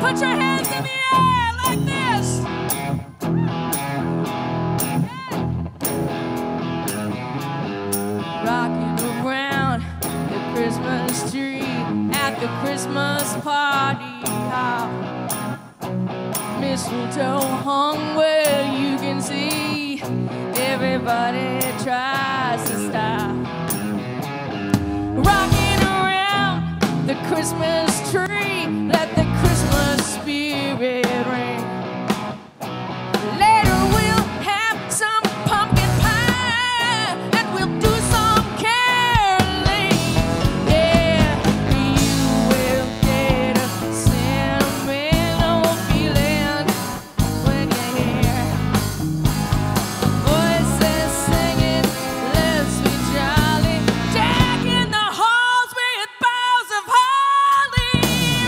Put your hands in the air like this. Rocking around the Christmas tree at the Christmas party hop. Mistletoe hung where you can see. Everybody tries to stop. Rocking around the Christmas tree, let the Christmas spirit ring. Later we'll have some pumpkin pie and we'll do some caroling. Yeah, you will get a sentimental feeling when you hear voices singing, let's be jolly, decking the halls with boughs of holly,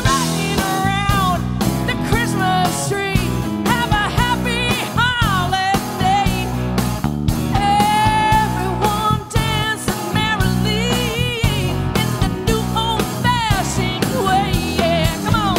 rocking around the Christmas tree. Have a happy holiday. Everyone dancing merrily in the new old-fashioned way. Yeah, come on.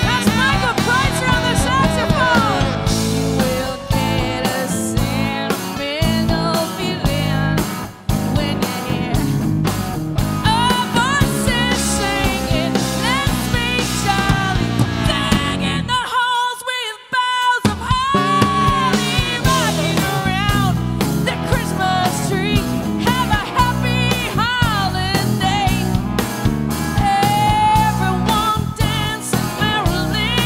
That's Michael Kreitzer on the saxophone. You will get a sentimental feeling when you hear voices singing, let's be jolly, decking the halls with boughs of holly, rocking around the Christmas tree. Have a happy holiday. Everyone dancing merrily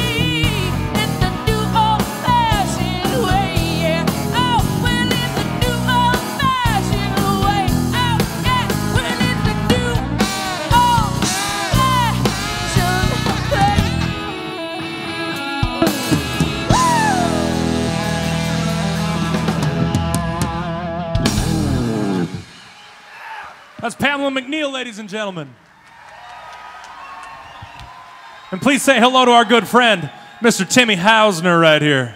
in the new old-fashioned way. Yeah, oh, well, in the new old-fashioned way. Oh, yeah, well, in the new old-fashioned way. That's Pamela McNeil, ladies and gentlemen. And please say hello to our good friend, Mr. Timmy Hausner, right here.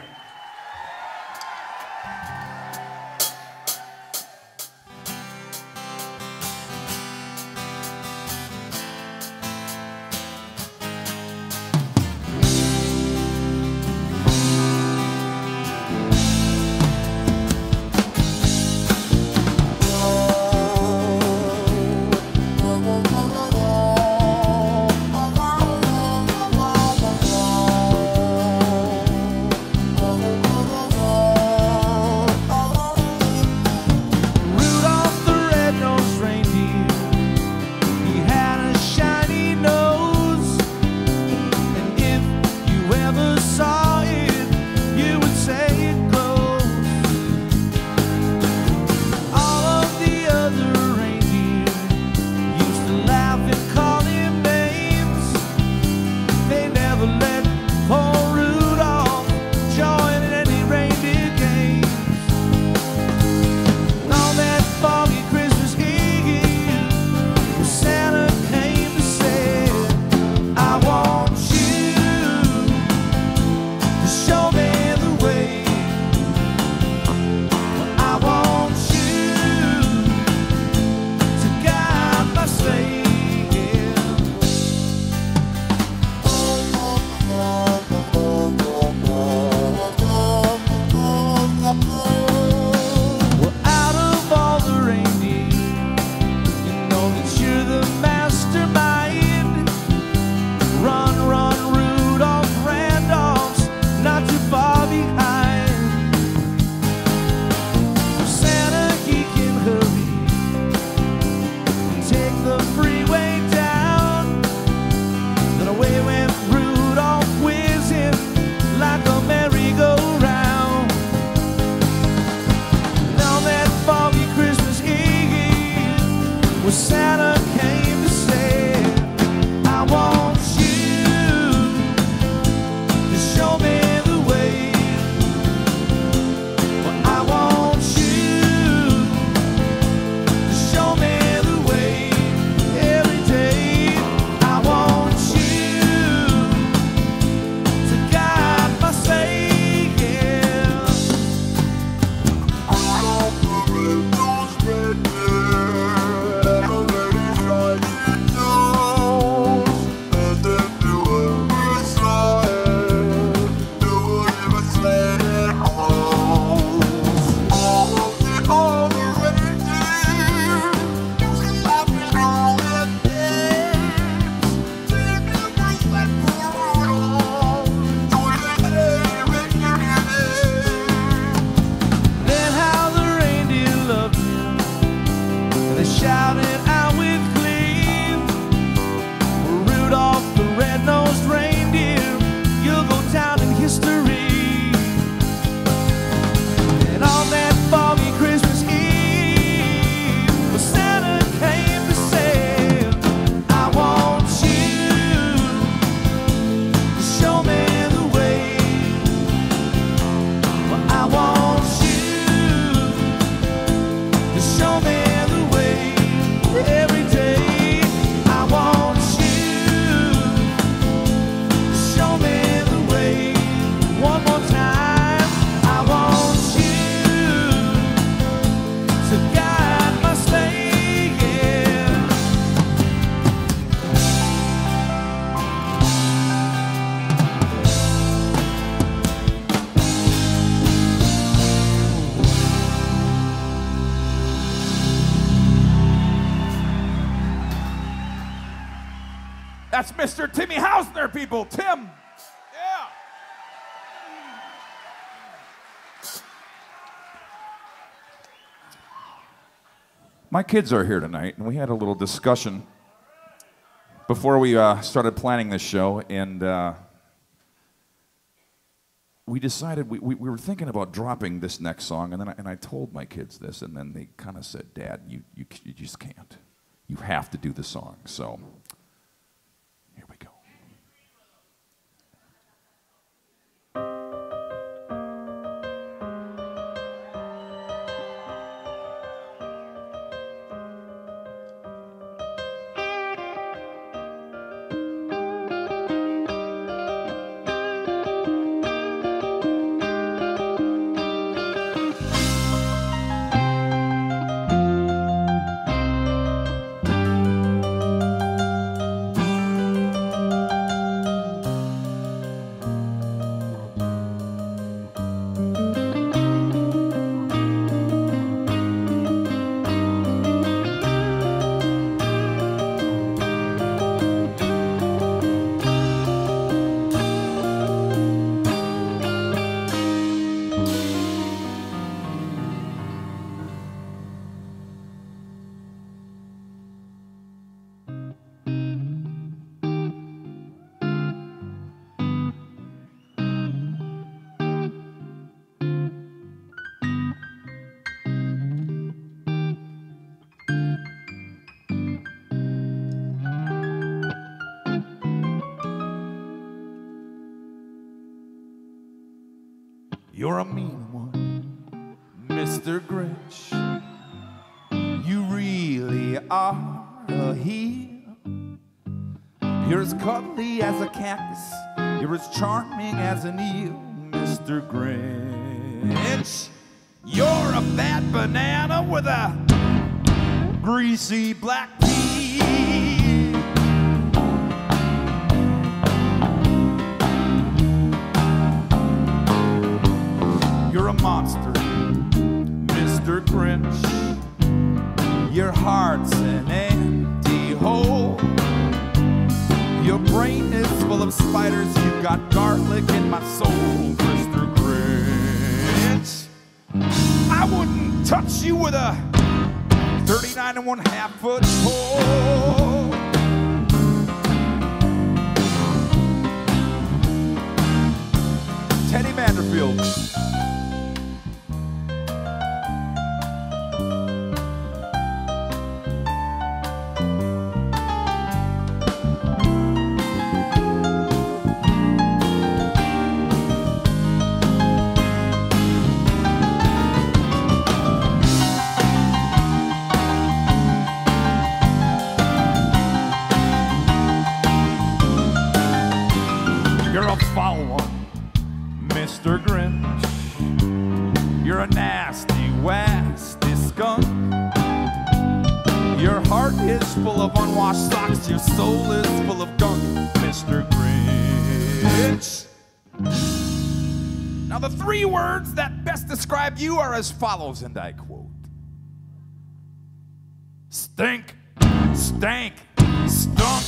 That's Mr. Timmy Hausner, people. Tim. Yeah. My kids are here tonight, and we had a little discussion before we started planning this show, and we decided we were thinking about dropping this next song, and then I told my kids this, and then they kind of said, "Dad, you just can't. You have to do the song." So here we go. You're a mean one, Mr. Grinch. You really are a heel. You're as cuddly as a cactus. You're as charming as an eel, Mr. Grinch. You're a fat banana with a greasy black pea. You're a monster, Mr. Grinch. Your heart's an empty hole. Your brain is full of spiders. You've got garlic in my soul, Mr. Grinch. I wouldn't touch you with a 39 1/2 foot pole. Teddy Vanderfield. You're a foul one, Mr. Grinch. You're a nasty, wasty skunk. Your heart is full of unwashed socks. Your soul is full of gunk, Mr. Grinch. Now the three words that best describe you are as follows, and I quote: stink, stank, stunk.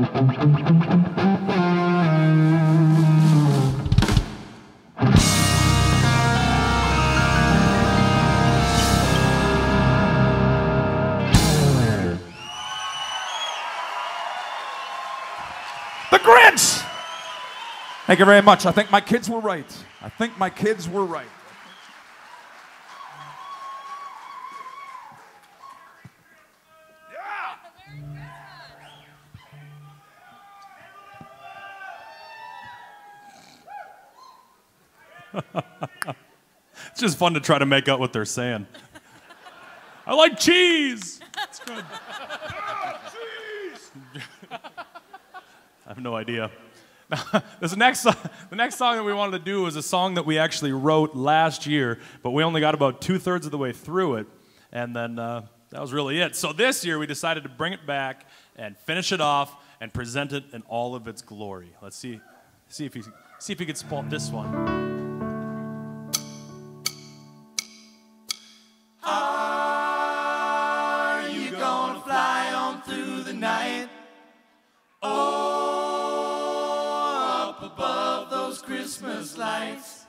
The Grinch! Thank you very much. I think my kids were right. I think my kids were right. It's just fun to try to make out what they're saying. I like cheese. It's good. I have no idea. The next song that we wanted to do was a song that we actually wrote last year, but we only got about 2/3 of the way through it, and then that was really it. So this year we decided to bring it back and finish it off and present it in all of its glory. Let's see if you can spot this one. Are you gonna fly on through the night? Oh, up above those Christmas lights.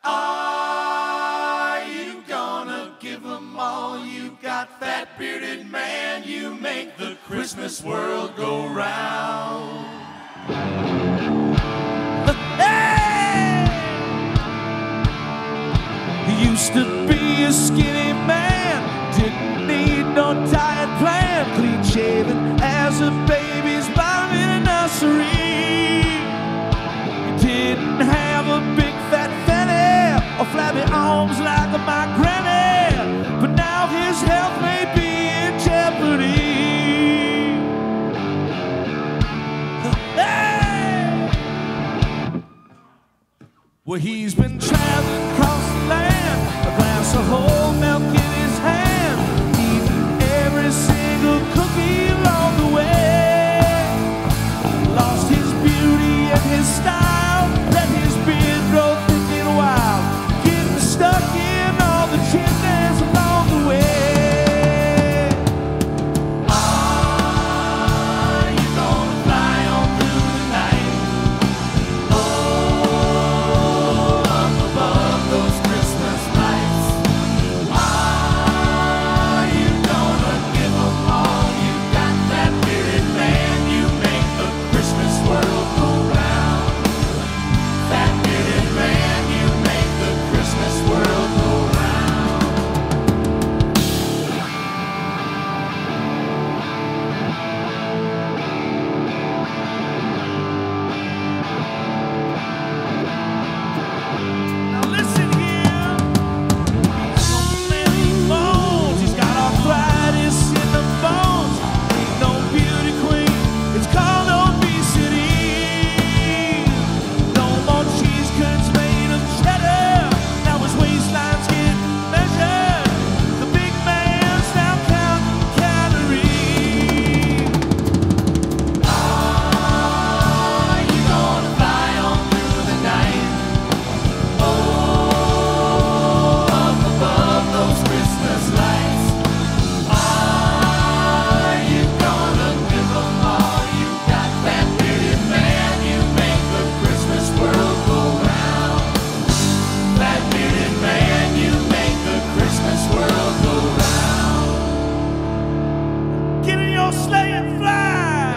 Are you gonna give them all you got, fat bearded man? You make the Christmas world go round. Hey! He used to be a skinny man, didn't need no diet plan, clean shaven as a baby's bottom in a nursery. He didn't have a big fat fanny or flabby arms like my granny, but now his health may be in jeopardy. Hey! Well, he's been traveling across the land, a glass of whole milk in his hand, eating every single cookie along the way. Lost his beauty and his style, let his beard grow thick and wild, getting stuck in all the chimneys along the way. Are you gonna fly on through the night? Oh, up above those Christmas lights. Are you gonna give them all you got, that bearded man? You make the Christmas world go round. That bearded man, you make the Christmas world go round. Now listen here. So many bones. He's got arthritis in the bones. Ain't no beauty queen. It's called obesity. No more cheese curds made of cheddar. Now his waistline's getting measured. The big man's now counting calories. Are you gonna fly on through the night? Oh, up above those Christmas lights. Are you gonna give them all you got, that bearded man? You make the Christmas world go round. That bearded man, you make the Christmas world go round. Get in your sleigh and fly.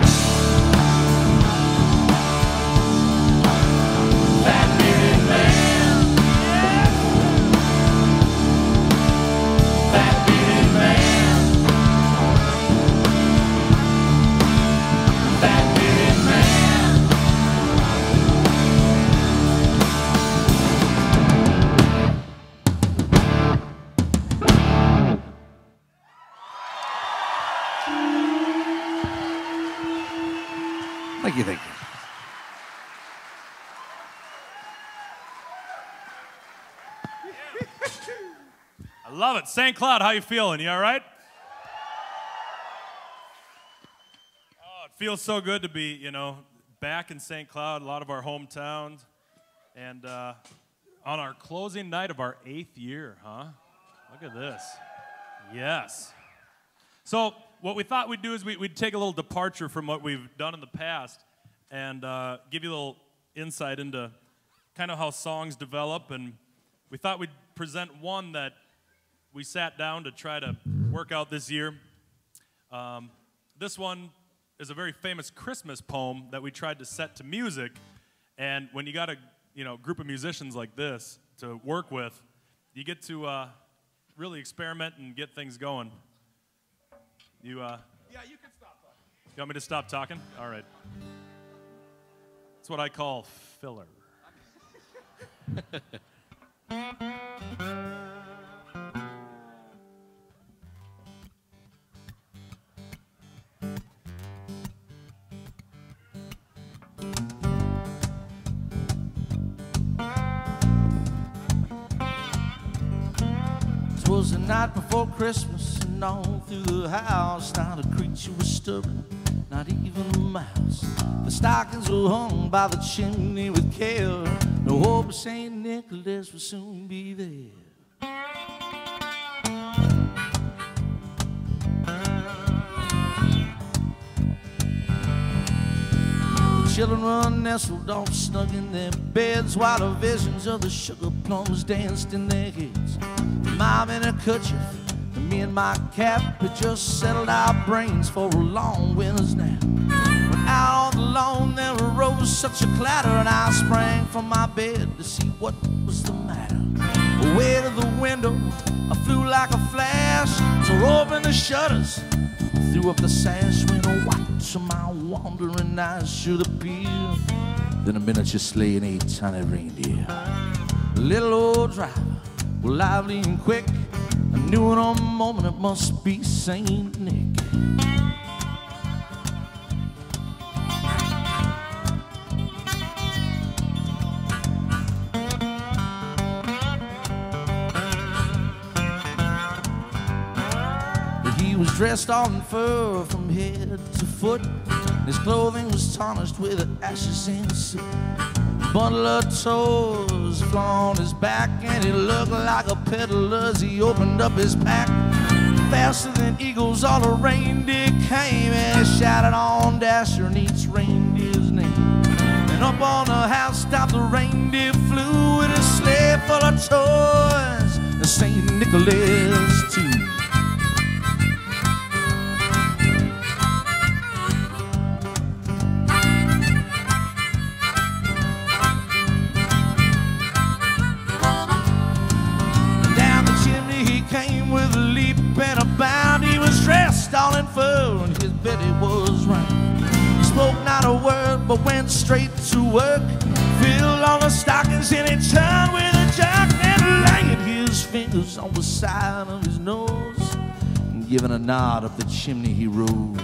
That bearded man, yeah. That bearded man. That bearded man. Thank you, thank you. I love it. St. Cloud, how you feeling? You all right? Oh, it feels so good to be, back in St. Cloud, a lot of our hometowns, and on our closing night of our 8th year, huh? Look at this. Yes. So what we thought we'd do is we'd take a little departure from what we've done in the past and give you a little insight into kind of how songs develop. And we thought we'd present one that we sat down to try to work out this year. This one is a very famous Christmas poem that we tried to set to music. And when you got a group of musicians like this to work with, you get to really experiment and get things going. Yeah, you can stop talking. You want me to stop talking? All right. That's what I call filler. Was the night before Christmas, and all through the house not a creature was stirring, not even a mouse. The stockings were hung by the chimney with care. No hope of St. Nicholas will soon be there. The children were nestled all snug in their beds, while the visions of the sugar plums danced in their heads. Mom in a kerchief, and me and my cap had just settled our brains for a long winter's nap. When out on the lawn there arose such a clatter, and I sprang from my bed to see what was the matter. Away to the window, I flew like a flash, tore open the shutters, threw up the sash, when a watch of my wandering eyes should appear. Then a miniature sleigh and 8 tiny reindeer. The little old driver, well, lively and quick, I knew in a moment it must be Saint Nick. He was dressed all in fur from head to foot. His clothing was tarnished with the ashes and soot. Bundle of toys flung on his back, and he looked like a peddler as he opened up his pack. Faster than eagles all the reindeer came, and he shouted on Dasher and each reindeer's name. And up on the housetop the reindeer flew with a sleigh full of toys and St. Nicholas too. With a leap and a bound, he was dressed all in fur, and his belly was round. He spoke not a word, but went straight to work. Filled all the stockings, and he turned with a jerk, and laid his fingers on the side of his nose, and giving a nod up the chimney he rose.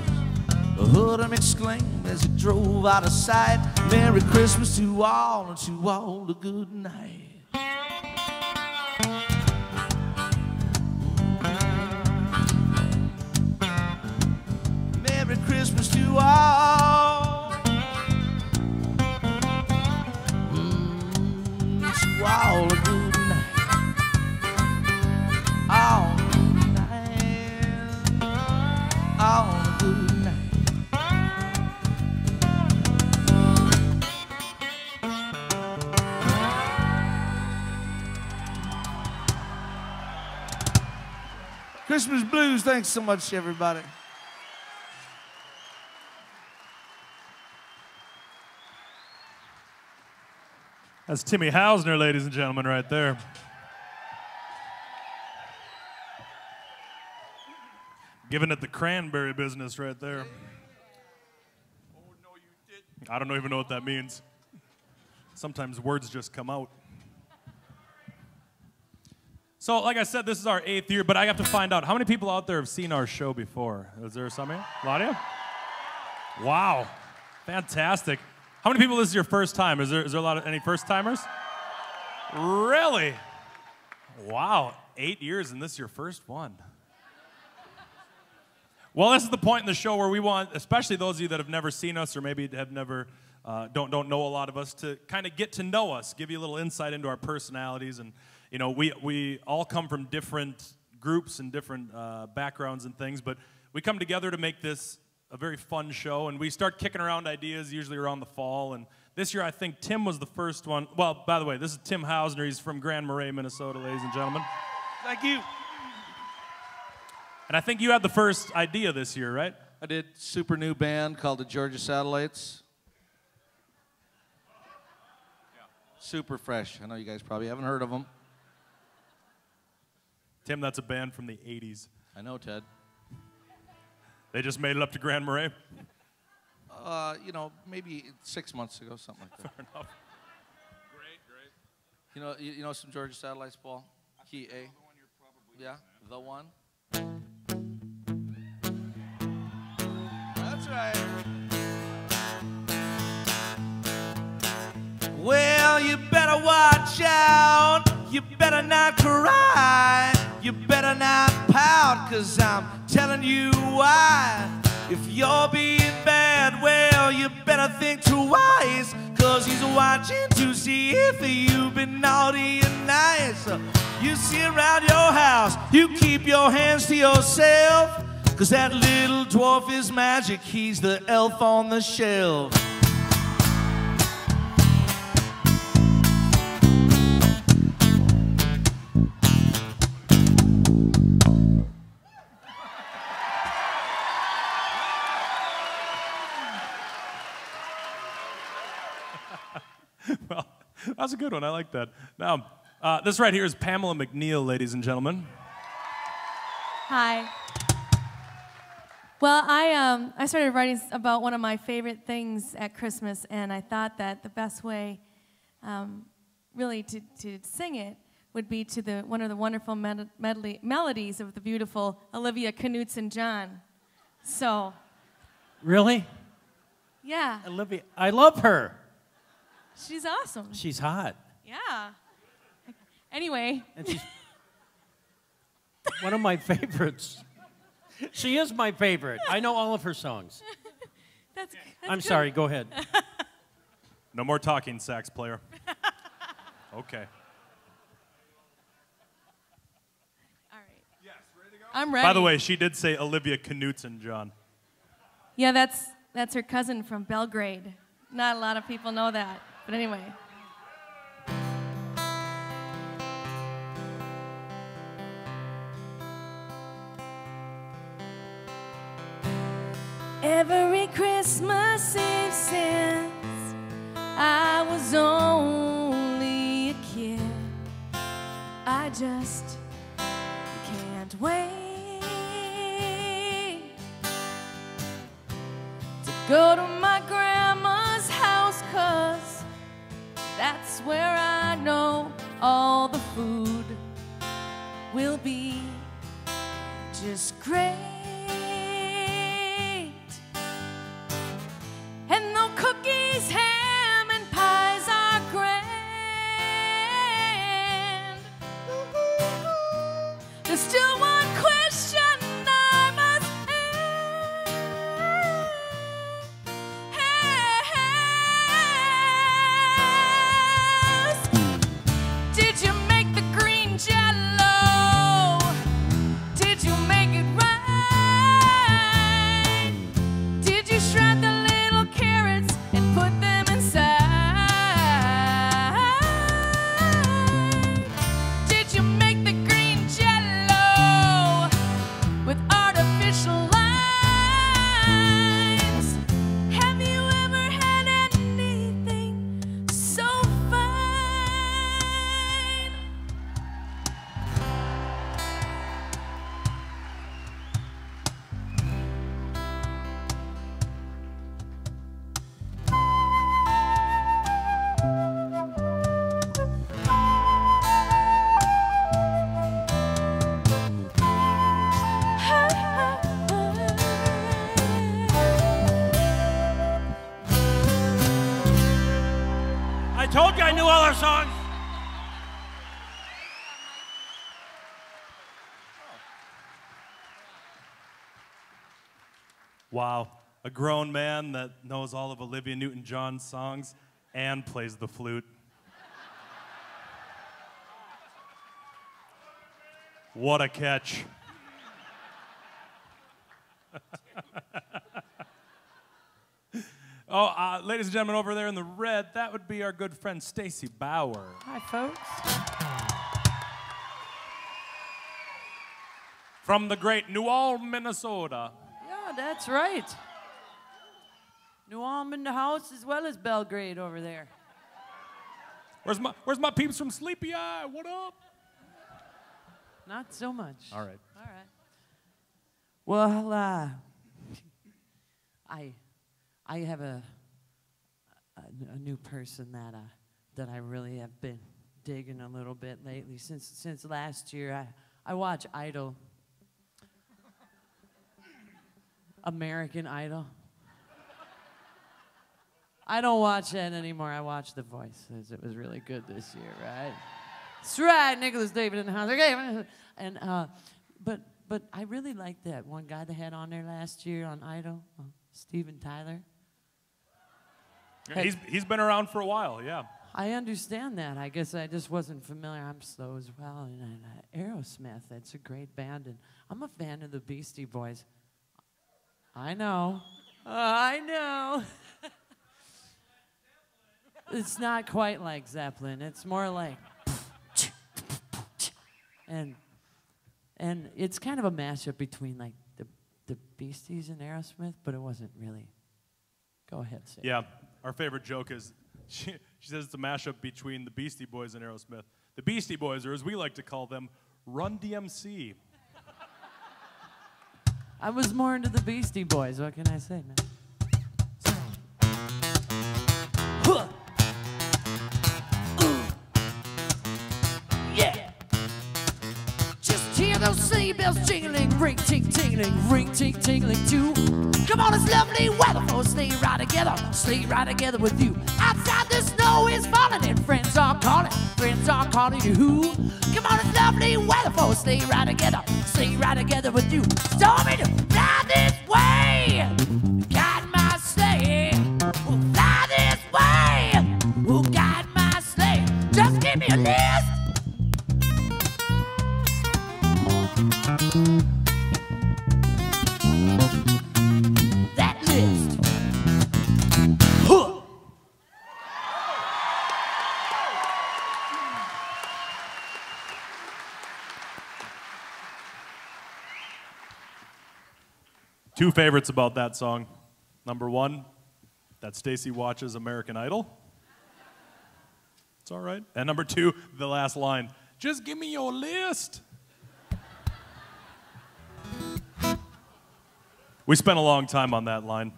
I heard him exclaim as he drove out of sight, "Merry Christmas to all, and to all a good night." Merry Christmas to all, to all a good night, all a good night, all a good night. Christmas Blues, thanks so much, everybody. That's Timmy Hausner, ladies and gentlemen, right there. Giving it the cranberry business right there. Oh, no, you didn't. I don't even know what that means. Sometimes words just come out. So, like I said, this is our 8th year, but I have to find out, how many people out there have seen our show before? Is there some here? A lot of you? Wow. Fantastic. How many people this is your first time? Is there a lot of any first timers? Really? Wow, 8 years and this is your first one. Well, this is the point in the show where we want, especially those of you that have never seen us or maybe have never don't know a lot of us, to kind of get to know us, give you a little insight into our personalities. And we all come from different groups and different backgrounds and things, but we come together to make this a very fun show, and we start kicking around ideas usually around the fall. And this year, I think Tim was the first one. Well, by the way, this is Tim Hausner. He's from Grand Marais, Minnesota, ladies and gentlemen. Thank you. And I think you had the first idea this year, right? I did super new band called the Georgia Satellites. Super fresh. I know you guys probably haven't heard of them. Tim, that's a band from the 80s. I know, Ted. They just made it up to Grand Marais? You know, maybe 6 months ago, something like that. Fair enough. Great. You know some Georgia Satellites, Paul? Key A. Yeah, the one. That's right. Well, you better watch out. You better not cry. You better not pout, 'cause I'm telling you why. If you're being bad, well, you better think twice, 'cause he's watching to see if you've been naughty and nice. You sit around your house, you keep your hands to yourself, 'cause that little dwarf is magic, he's the elf on the shelf. Well, that's a good one. I like that. Now, this right here is Pamela McNeil, ladies and gentlemen. Hi. Well, I started writing about one of my favorite things at Christmas, and I thought that the best way, really, to sing it would be to one of the wonderful melodies of the beautiful Olivia Knutson-John. So. Really? Yeah. Olivia, I love her. She's awesome. She's hot. Yeah. Anyway. And she's one of my favorites. She is my favorite. I know all of her songs. That's I'm good. sorry, go ahead. No more talking, sax player. Okay. All right. Yes, ready to go? I'm ready. By the way, she did say Olivia Knutson-John. Yeah, that's her cousin from Belgrade. Not a lot of people know that, but anyway. Every Christmas Eve since I was only a kid, I just can't wait to go to my grandma's house, 'cause that's where I know all the food will be just great. And no cookies, ham, and pies are grand. There's still one question I must ask. Did you make the green Jell-O? Did you make it right? Did you shred the little carrots and put them inside? Did you make the green Jell-O with artificial lines? Have you ever had anything so fine? I told you I knew all our songs. Wow. A grown man that knows all of Olivia Newton-John's songs and plays the flute. What a catch. Oh, ladies and gentlemen, over there in the red, that would be our good friend Stacy Bauer. Hi, folks. From the great New Ulm, Minnesota. Yeah, that's right. New Ulm in the house as well as Belgrade over there. Where's my peeps from Sleepy Eye? What up? Not so much. All right. All right. Well, I have a new person that I really have been digging a little bit lately. Since last year, I watch Idol. American Idol. I don't watch that anymore. I watch The Voice. It was really good this year, right? That's right, Nicholas David in the house. Okay, and but I really like that one guy that had on there last year on Idol, Steven Tyler. He's been around for a while, yeah. I understand that. I guess I just wasn't familiar. I'm slow as well. And Aerosmith, that's a great band, and I'm a fan of the Beastie Boys. I know. I know. It's not quite like Zeppelin. It's more like, and it's kind of a mashup between like the Beasties and Aerosmith, but it wasn't really. Go ahead, say. Yeah, our favorite joke is she says it's a mashup between the Beastie Boys and Aerosmith. The Beastie Boys, or as we like to call them, Run DMC. I was more into the Beastie Boys. What can I say, man? Yeah. Just hear those sleigh bells jingling, ring ting tingling, ring ting tingling too. Come on, it's lovely weather for a sleigh ride together with you. Outside the snow is falling and friends are calling you who? Come on, it's lovely weather for a sleigh ride together with you. Stormy to fly this way, guide my sleigh. We'll fly this way, we'll guide my sleigh. Just give me a list. That list. Huh. Two favorites about that song. Number one, that Stacy watches American Idol. It's all right. And number two, the last line, just give me your list. We spent a long time on that line.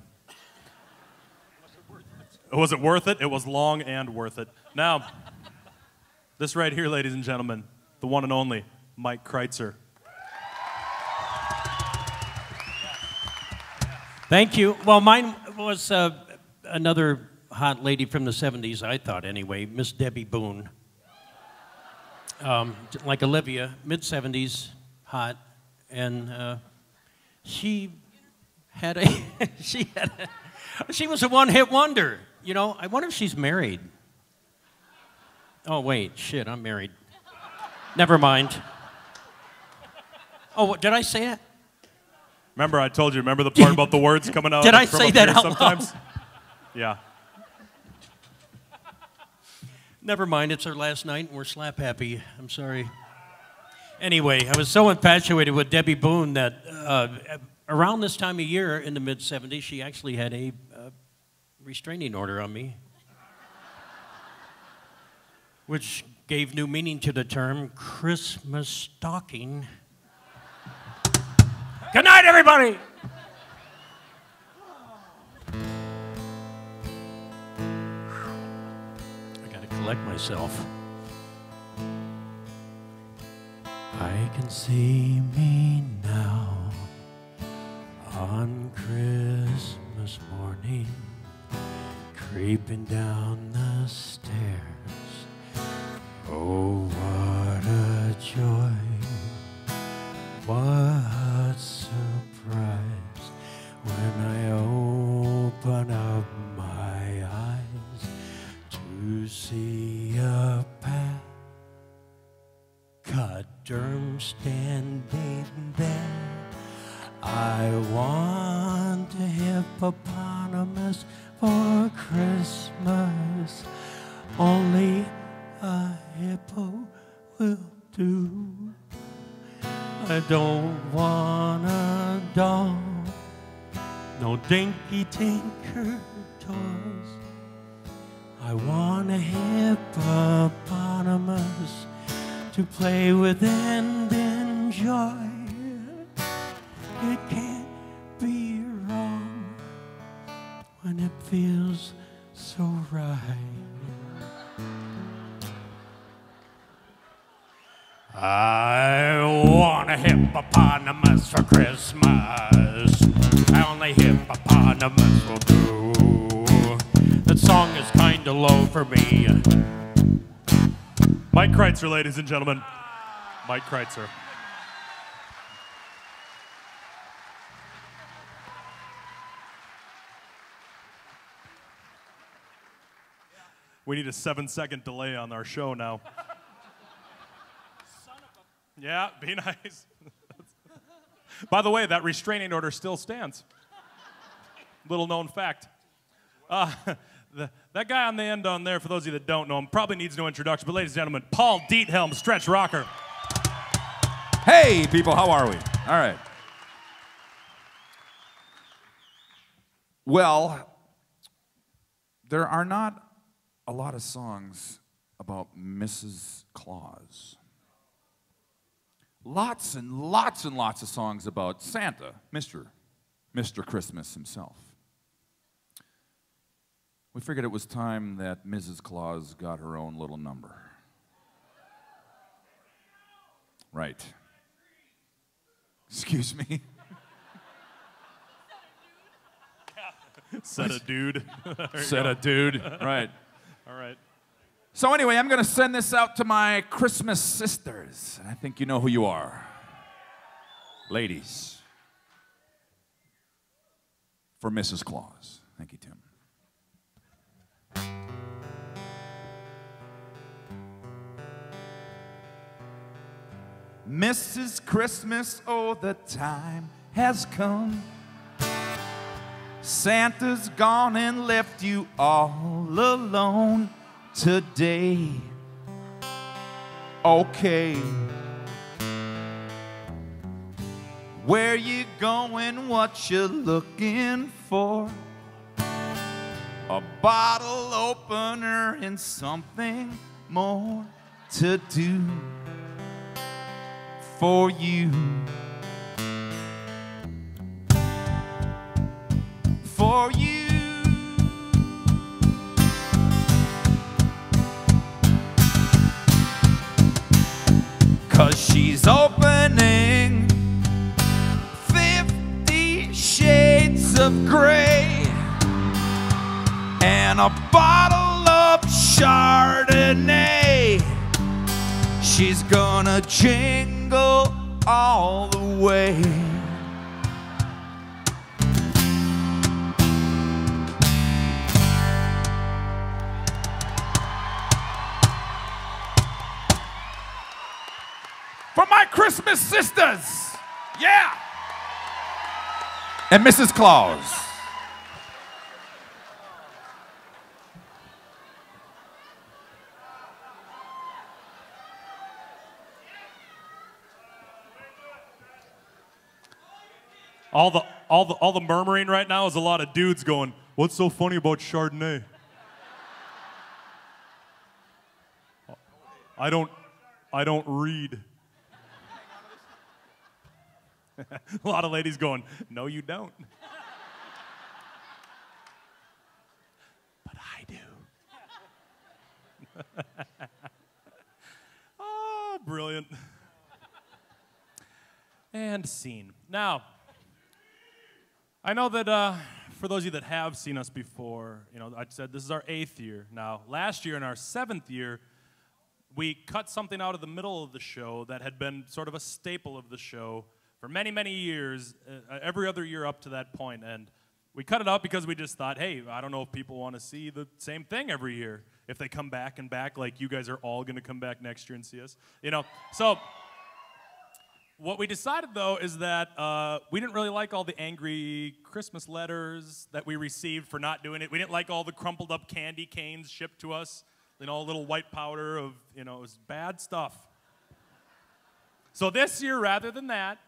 Was it worth it? It was long and worth it. Now, this right here, ladies and gentlemen, the one and only Mike Kreitzer. Thank you. Well, mine was another hot lady from the 70s, I thought anyway, Miss Debbie Boone. Like Olivia, mid-70s, hot, and she had a, she was a one-hit wonder. You know, I wonder if she's married. Oh, wait, shit, I'm married. Never mind. Oh, did I say it? Remember, I told you, remember the part about the words coming out Did I from say up that here out sometimes? loud? Yeah. Never mind, it's our last night and we're slap happy. I'm sorry. Anyway, I was so infatuated with Debbie Boone that around this time of year in the mid-70s, she actually had a restraining order on me, which gave new meaning to the term Christmas stalking. Good night, everybody! I gotta collect myself. I can see me now on Christmas morning, creeping down the stairs. Oh, what a joy, what surprise when I open up my eyes to see a path cut germ standing there. I want a hippopotamus for Christmas. Only a hippo will do. I don't want a doll, no dinky tinker toys. I want a hippopotamus to play with and enjoy. It can't be wrong when it feels so right. I want a hippopotamus for Christmas. Only hippopotamus will do. That song is kinda low for me. Mike Kreitzer, ladies and gentlemen. Mike Kreitzer. We need a 7-second delay on our show now. Yeah, be nice. By the way, that restraining order still stands. Little known fact. That guy on the end on there, for those of you that don't know him, probably needs no introduction, but ladies and gentlemen, Paul Diethelm, stretch rocker. Hey, people, how are we? All right. Well, there are not a lot of songs about Mrs. Claus. Lots and lots and lots of songs about Santa, Mr. Christmas himself. We figured it was time that Mrs. Claus got her own little number. Right. Excuse me. Said a dude. Said a dude. Right. All right. So anyway, I'm going to send this out to my Christmas sisters. I think you know who you are. Ladies. For Mrs. Claus. Thank you, Tim. Mrs. Christmas, oh, the time has come. Santa's gone and left you all alone today. Okay. Where you going? What you looking for? A bottle opener and something more to do for you. For you. Cause she's opening 50 shades of gray and a bottle of Chardonnay. She's gonna jingle all the way. For my Christmas sisters, yeah, and Mrs. Claus. All the murmuring right now is a lot of dudes going, "What's so funny about Chardonnay?" I don't read. A lot of ladies going, "No, you don't." But I do. Oh, brilliant. And scene. Now, I know that for those of you that have seen us before, you know, I said this is our 8th year. Now, last year in our 7th year, we cut something out of the middle of the show that had been sort of a staple of the show for many, many years, every other year up to that point. And we cut it out because we just thought, hey, I don't know if people want to see the same thing every year. If they come back and back, like you guys are all going to come back next year and see us. You know, so What we decided, though, is that we didn't really like all the angry Christmas letters that we received for not doing it. We didn't like all the crumpled up candy canes shipped to us, you know, a little white powder of, you know, it was bad stuff. So this year, rather than that,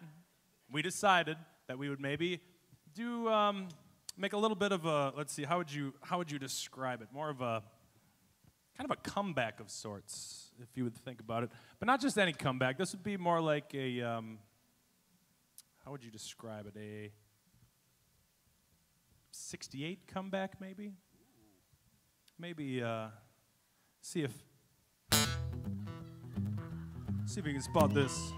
we decided that we would maybe do, make a little bit of a, let's see, how would you describe it? More of a, kind of a comeback of sorts, if you would think about it. But not just any comeback. This would be more like a, how would you describe it? A 68 comeback, maybe? Maybe, see if you can spot this.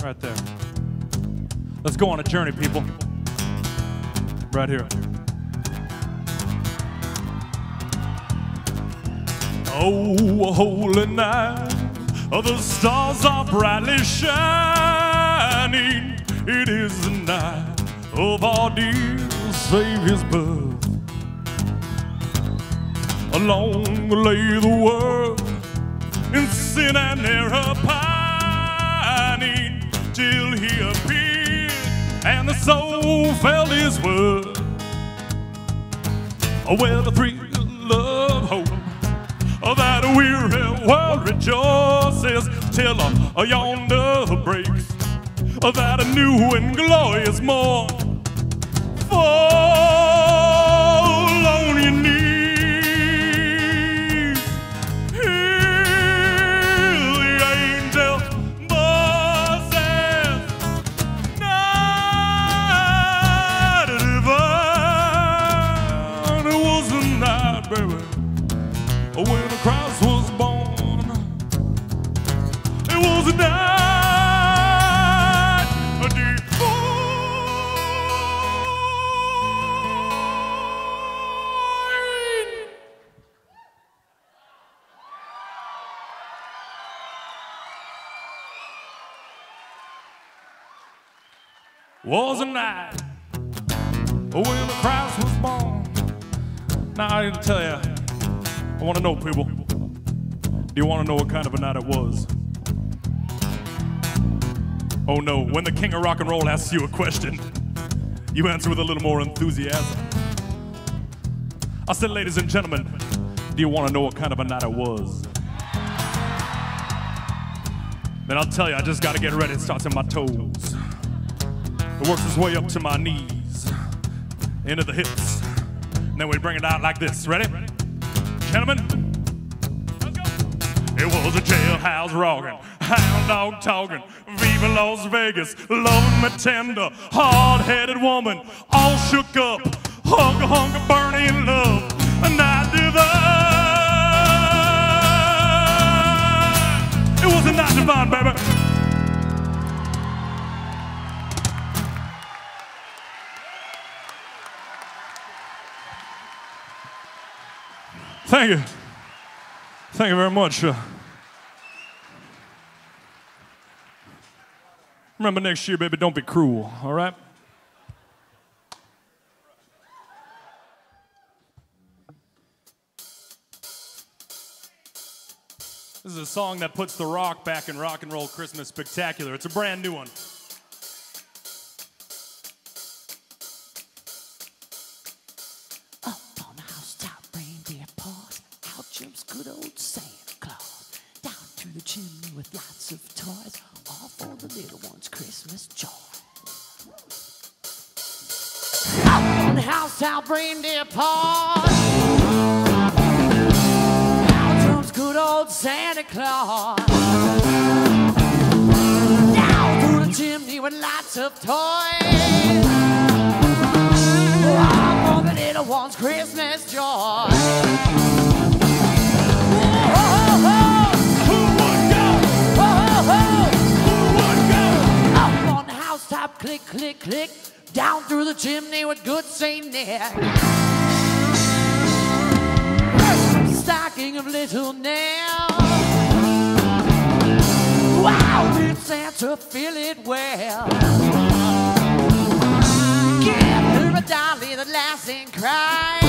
Right there. Let's go on a journey, people. Right here. Oh, holy night, the stars are brightly shining. It is the night of our dear Savior's birth. Long lay the world in sin and error pining, till he appeared and the soul felt his word. Where the thrill of hope that weary world rejoices, till yonder breaks that a new and glorious morn. Fall on your knees, hear the angel voices, night divine. It was the night, baby, when Christ was born. It was a night divine. Was a night when Christ was born. Now I need to tell you, I want to know, people. Do you want to know what kind of a night it was? Oh no, when the king of rock and roll asks you a question, you answer with a little more enthusiasm. I said, ladies and gentlemen, do you want to know what kind of a night it was? Then I'll tell you, I just got to get ready. It starts in my toes. It works its way up to my knees, into the hips. And then we bring it out like this. Ready? Gentlemen, let's go. It was a jailhouse rockin', hound dog talking, Viva Las Vegas, loving me tender, hard-headed woman, all shook up, hunker, burning love, a night divine. It was a night divine, baby. Thank you. Thank you very much. Remember next year, baby, don't be cruel, all right? This is a song that puts the rock back in Rock and Roll Christmas Spectacular. It's a brand new one. Good old Santa Claus, down through the chimney with lots of toys, all for the little ones' Christmas joy. Up on the housetop reindeer paws, down comes good old Santa Claus, down through the chimney with lots of toys, all for the little ones' Christmas joy. Top, click, click, click, down through the chimney with good Saint Nick. Stocking of little Nell. Wow, did Santa feel it well? Give her a dolly that laughs and cries.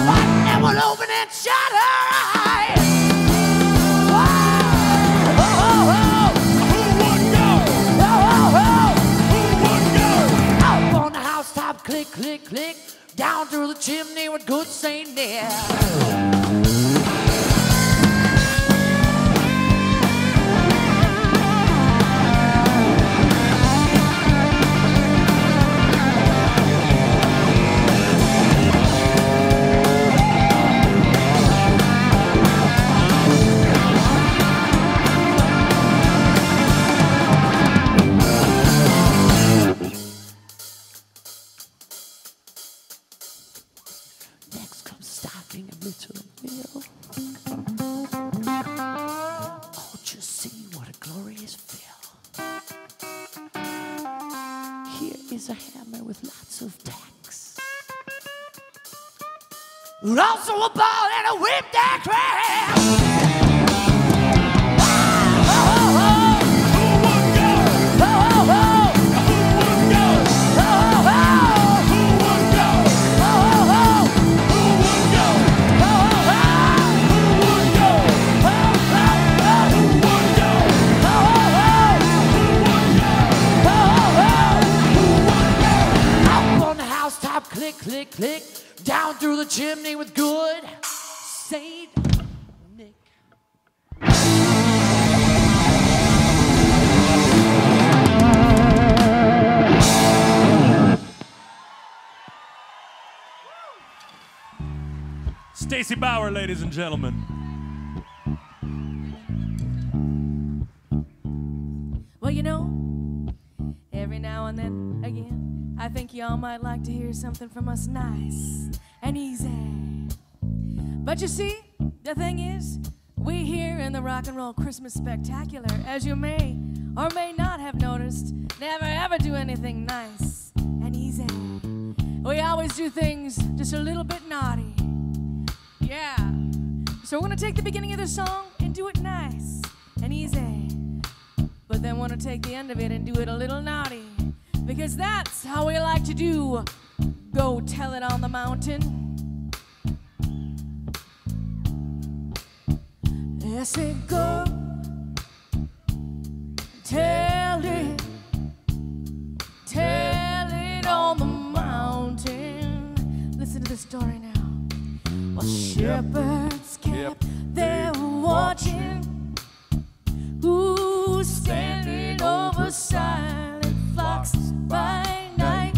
One that will open it. and shut her eye. Oh, oh, oh. Who would go? Oh, oh, oh. Who would go? Up on the housetop, click, click, click. Down through the chimney with good Saint Nick. Next comes stocking a little meal. Oh, just see what a glorious fill. Here is a hammer with lots of tacks. Also a ball and a whip that crab. Oh, oh, oh. Who would go? Oh, oh, oh. Who would go? Oh, oh, oh. Who would go? Oh, oh, oh. Who would go? Oh, oh, oh. Who would go? Oh, oh, oh. Who would go? Oh, oh, oh. Who would go? Oh, oh, oh. Who would go? Up on the housetop, click, click, click. Down through the chimney with good Saint Nick. Stacy Bauer, ladies and gentlemen. Well, you know, every now and then, again, I think y'all might like to hear something from us nice and easy. But you see, the thing is, we here in the Rock and Roll Christmas Spectacular, as you may or may not have noticed, never ever do anything nice and easy. We always do things just a little bit naughty. Yeah. So we're gonna take the beginning of the song and do it nice and easy. But then want to take the end of it and do it a little naughty, because that's how we like to do Go Tell It on the Mountain. I say go tell it on the mountain. Listen to the story now. Well, shepherds kept their watching, who's standing over silent flocks by night.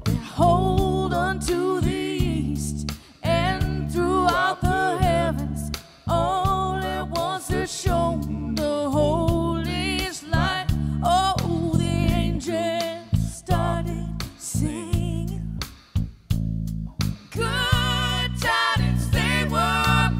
They hold unto the east, and throughout the heavens, all at once they're shown the holiest light. Oh, the angels started singing good tidings they were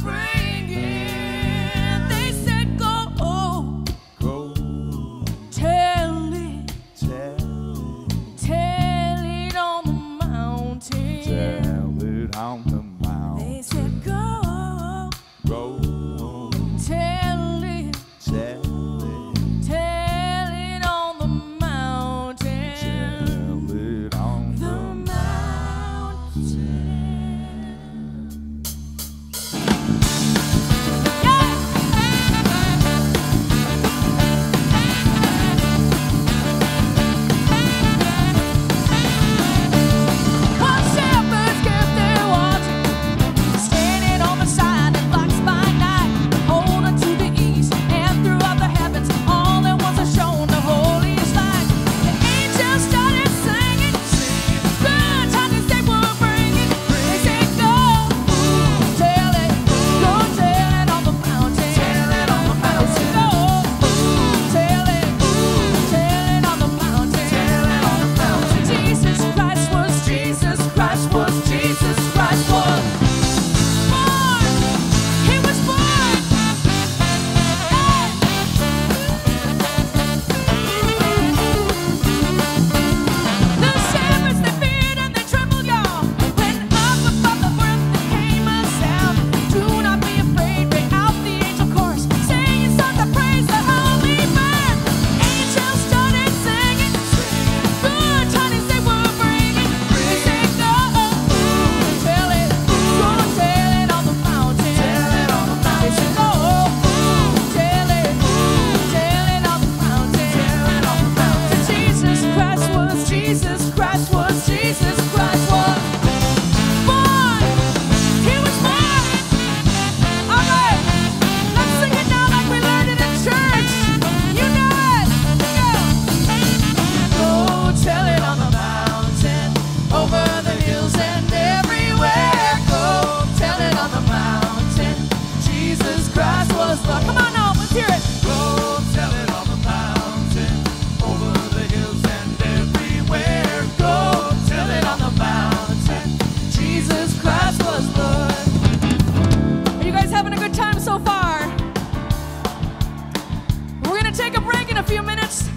minutes.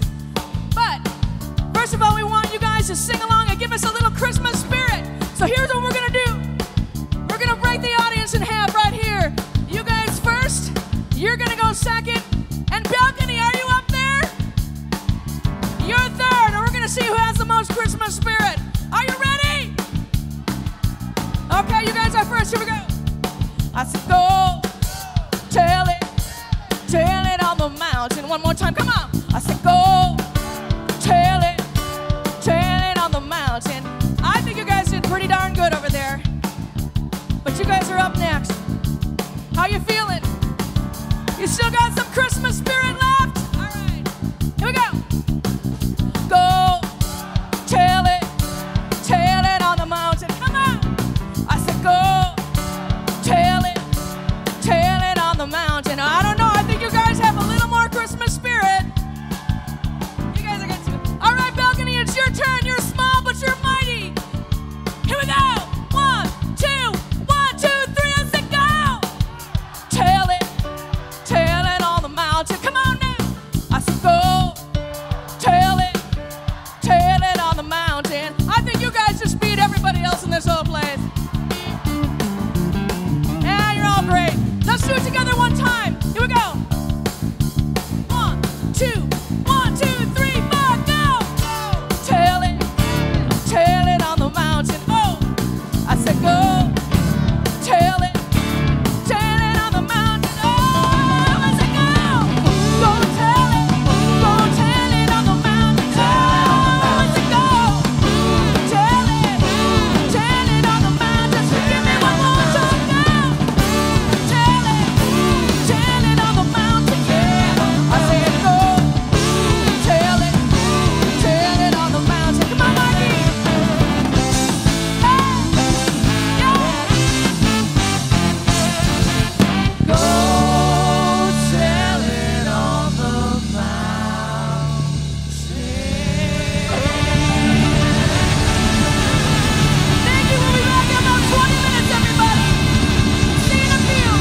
But first of all, we want you guys to sing along and give us a little Christmas spirit. So here's what we're gonna do. We're gonna break the audience in half right here. You guys first, you're gonna go second, and balcony, are you up there? You're third, and we're gonna see who has the most Christmas spirit. Are you ready? Okay, you guys are first, here we go. I said go, tell it on the mountain. One more time, come on. I said go, tell it on the mountain. I think you guys did pretty darn good over there. But you guys are up next. How you feeling? You still got some Christmas spirit left? All right, here we go. Go, tell it on the mountain. Come on. I said go, tell it on the mountain. I don't know, I think you guys have a little more Christmas spirit. You guys are good too. All right, balcony, it's your turn. You're small, but you're mighty. Here we go. 1, 2, 1, 2, 3. I said go. Tell it on the mountain. Come on now. I said go. Tell it on the mountain. I think you guys just beat everybody else in this whole place. Yeah, you're all great. Let's do it together one time. Here we go. 1, 2, 1, 2, 3, 4, go. Tell it on the mountain. Oh, I said go. Tell it on the mountain. Oh, I said go. Go tell it on the mountain. Oh, I said go. Tell it on the mountain. Give me one more time now. Tell it on the mountain. Yeah, I said go. Tell it on the mountain. Come on, Mikey. Hey, yeah. Go tell it on the mountain. Thank you. We'll be back in about 20 minutes, everybody. See you in a few.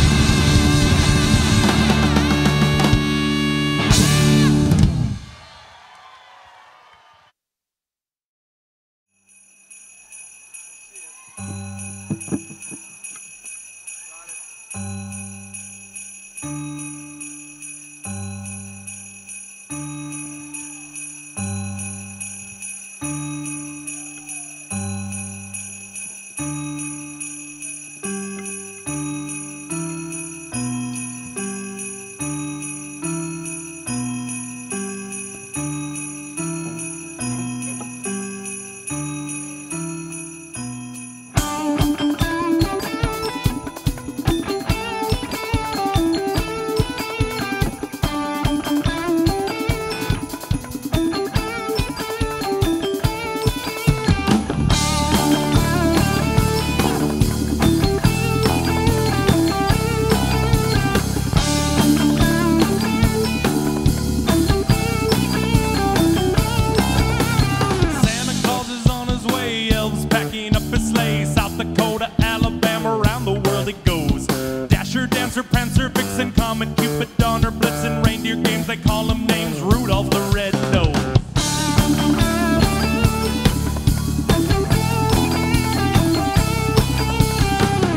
Santa Claus is on his way, elves packing up his sleigh. South Dakota, Alabama, around the world he goes. Dasher, Dancer, Prancer, Vixen, Comet, Cupid, Donner, Blitzen, reindeer games, they call him names. Rudolph the Red-Nosed.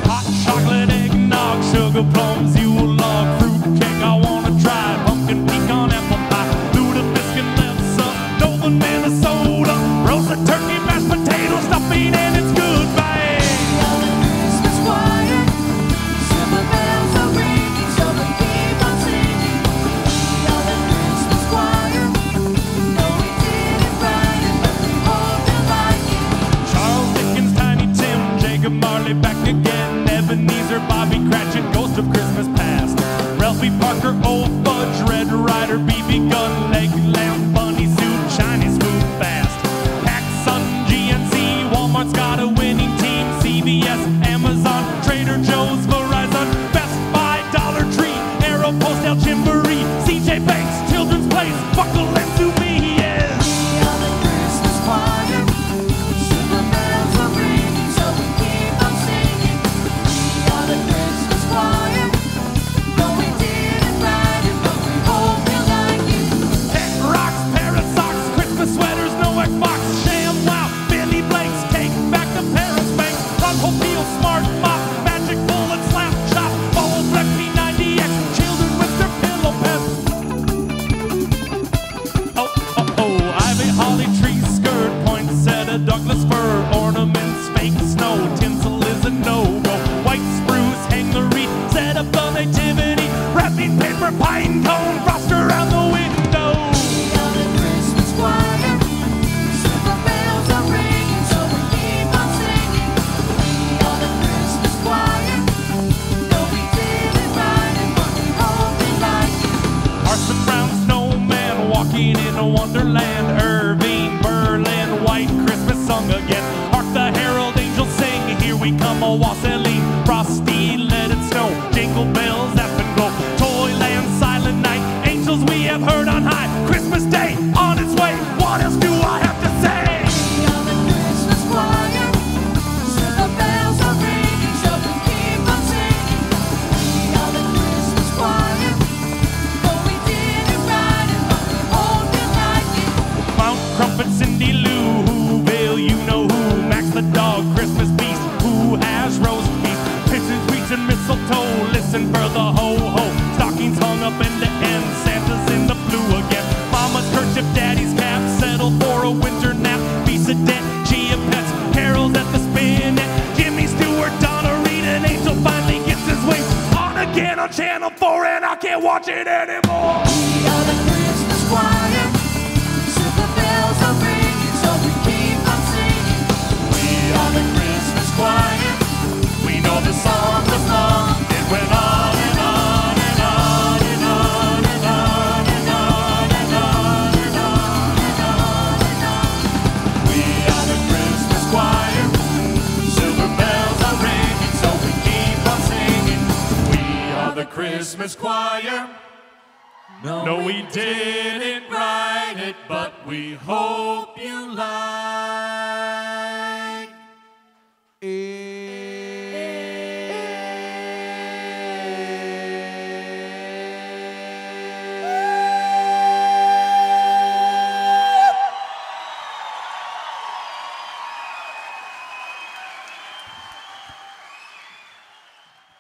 Hot chocolate, eggnog, sugar plums, Yule log, fruit cake, I wanna try. Pumpkin, pecan, apple pie, lutefisk and lefse, Dolan, Minnesota, roast a turkey, mashed potatoes, stuffing, and it's goodbye. Christmas choir, silver bells are ringing, so we keep on singing. You're the Christmas choir. No, we did it right, but we hope you like it. Charles Dickens, Tiny Tim, Jacob Marley back again, Ebenezer, Bobby Cratchit, Ghost of Christmas Past, Ralphie Parker, Old Fudge, Red Ryder, BB Gun, Leg Lamb, Bunny Suit, Chinese food fast, PacSun, GNC, Walmart's got a winning team, CVS, Amazon, Trader Joe's, Verizon, Best Buy, Dollar Tree, Aeropost, El Chimbury, CJ Banks, Children's Place, Buckle and Sumi, yeah. You're the Christmas choir. Silver bells are ringing, so we keep on singing. You're the Christmas choir. No, we did it right, but we hope you like it. Pet rock Douglas fir, ornaments, fake snow, tinsel is a no-go. White spruce, hang the wreath, set up the nativity, wrapping paper, pine cone, frost around the window. We are the Christmas choir. Silver bells are ringing, so we keep on singing. We are the Christmas choir. No, we did it right, and but we hope you like it. Parson Brown, snowman, walking in a wonderland. Irving, Berlin, white Christmas song again. Hark the herald angels sing, here we come, a Wassaline. Frosty, let it snow, jingle bells, up and go. Toyland, silent night, angels we have heard on high. Christmas Day, on its way, what else do I have to say? We are the Christmas choir. Silver bells are ringing, so we keep on singing. We are the Christmas choir. Oh, we did it right, and but we hope you like it. Mount Crumpet, Cindy Lou, Whoville, you know who. Max the dog, Christmas beast, who has roast beef? Pigeons, wheats, and mistletoe, listen for the ho-ho. Stockings hung up end to end, Santa's in the blue again. Mama's kerchief, daddy's cap, settle for a winter nap. Visa debt, Gia pets, carols at the spinet. Jimmy Stewart, Donna Reed, an angel finally gets his wings on again on Channel 4, and I can't watch it anymore. We are the Christmas choir. Silver bells are ringing, so we keep on singing. We are the Christmas choir. We know the song was long, it went on and on and on and on and on and on and on and on and on and on. We are the Christmas choir. Silver bells are ringing, so we keep on singing. We are the Christmas choir. No, we didn't write it, but we hope you like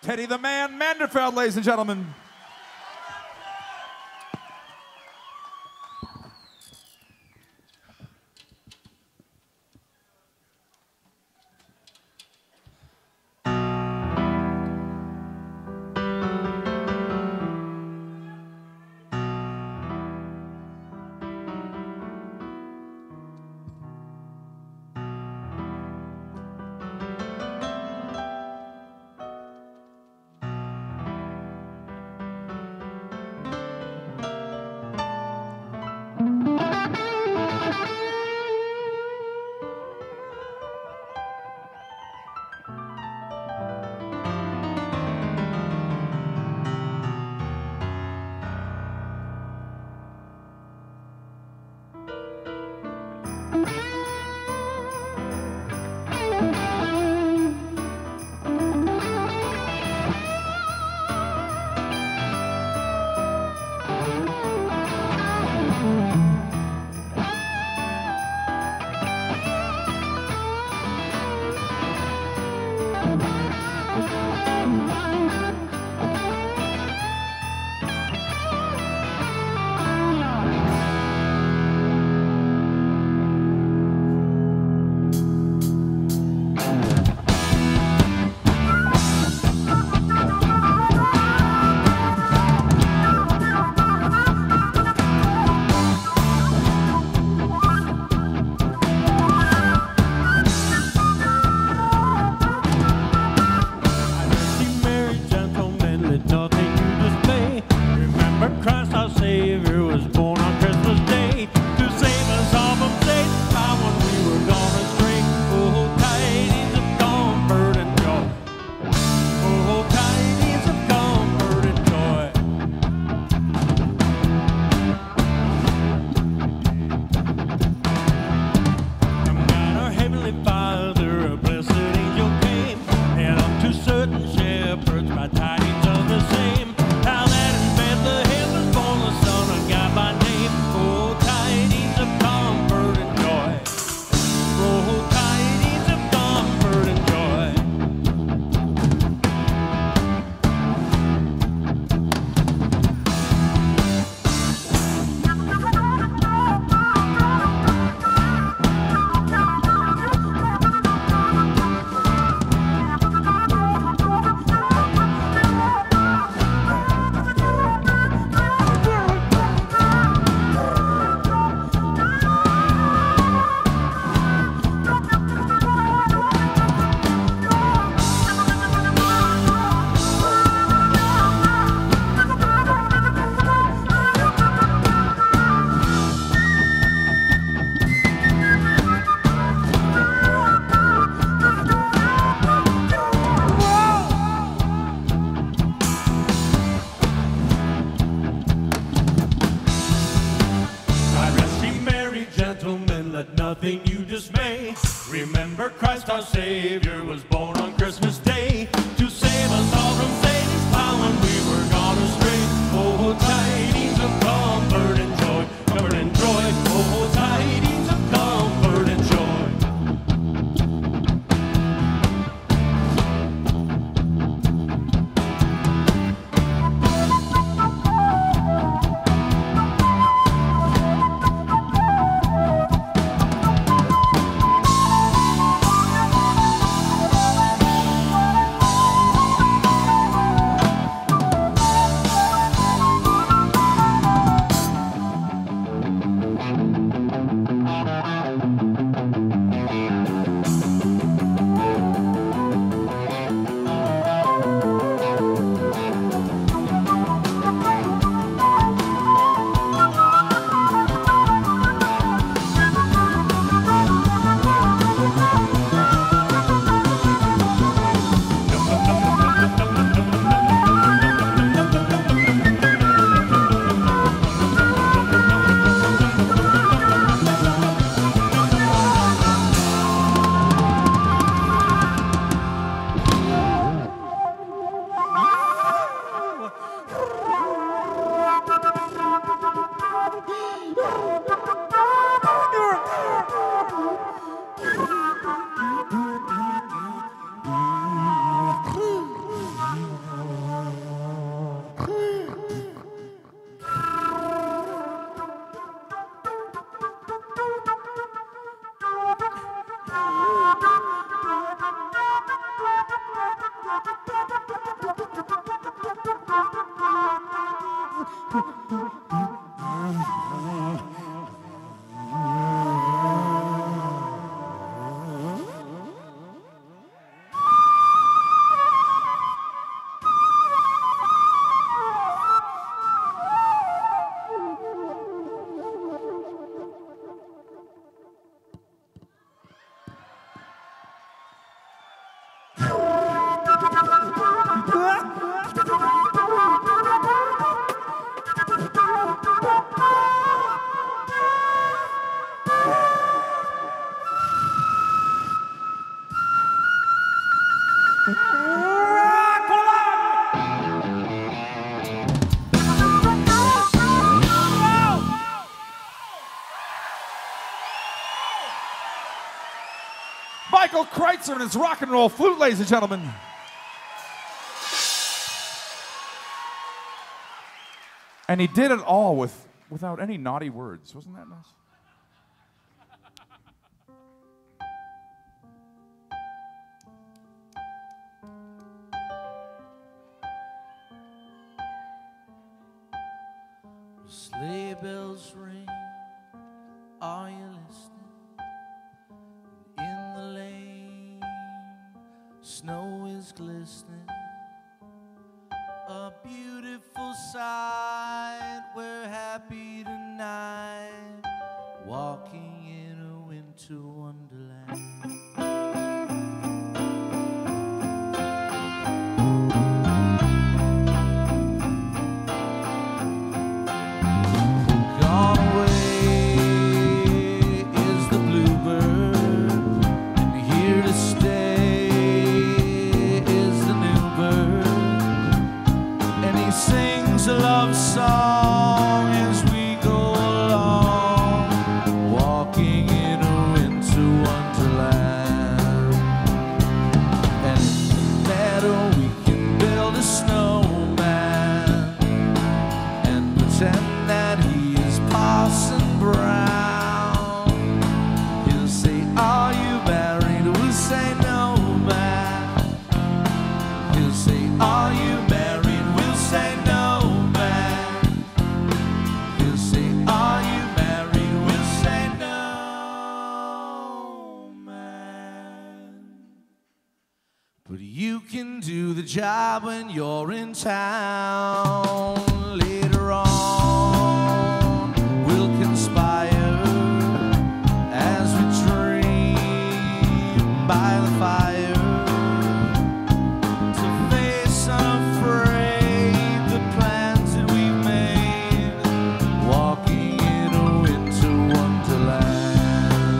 Teddy the Man Manderfeld, ladies and gentlemen. let nothing you dismay. Remember Christ our Savior was born on Christmas Day to save us all from Satan's power when we were gone astray. Oh, tidings of comfort and joy, comfort and joy. Oh, tidings of comfort and joy. Michael Kreitzer and his rock and roll flute, ladies and gentlemen. And he did it all without any naughty words. Wasn't that nice? Sleigh bells ring, are you listening? In the lane, snow is glistening. A beautiful sight, we're happy tonight, walking in a winter wonderland. Love song as we go along, walking in a winter wonderland. And in the meadow we can build a snowman and pretend that he is Parson Brown. He'll say, "Are you married?" We'll say, "No, man." He'll say, "Are you married?" We'll say, "No." But you can do the job when you're in town. Later on, we'll conspire as we dream by the fire to face unafraid the plans that we've made, walking in a winter wonderland.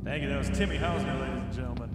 Thank you. That was Timmy Hausner, ladies and gentlemen.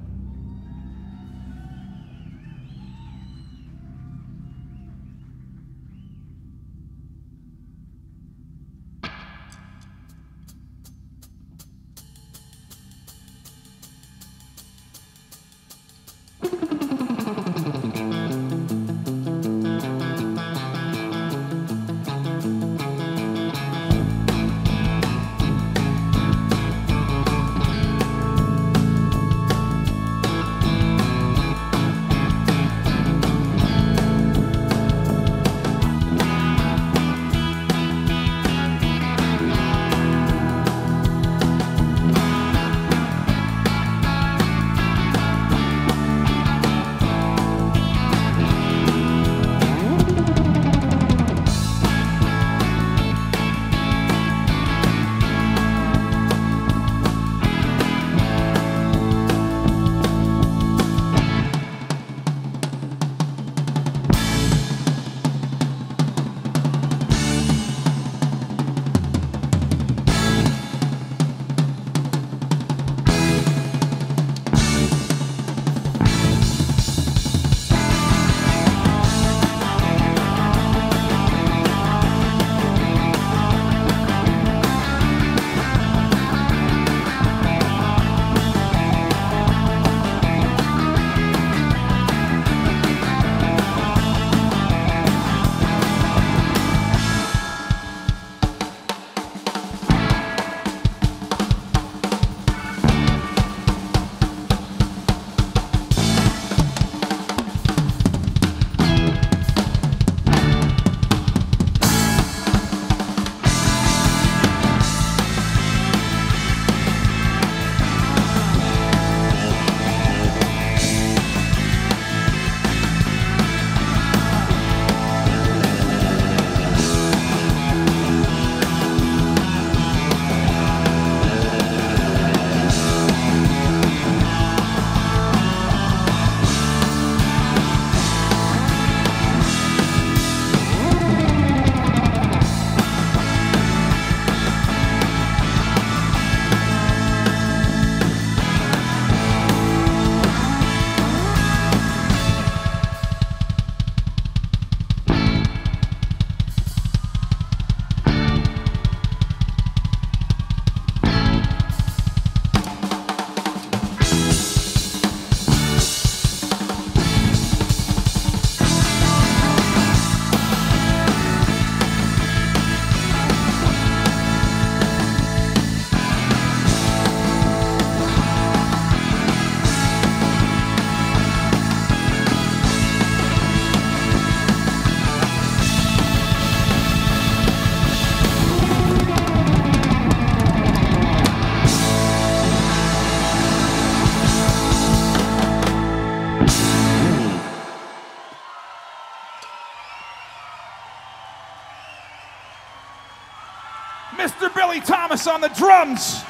Mr. Billy Thomas on the drums.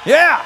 Yeah.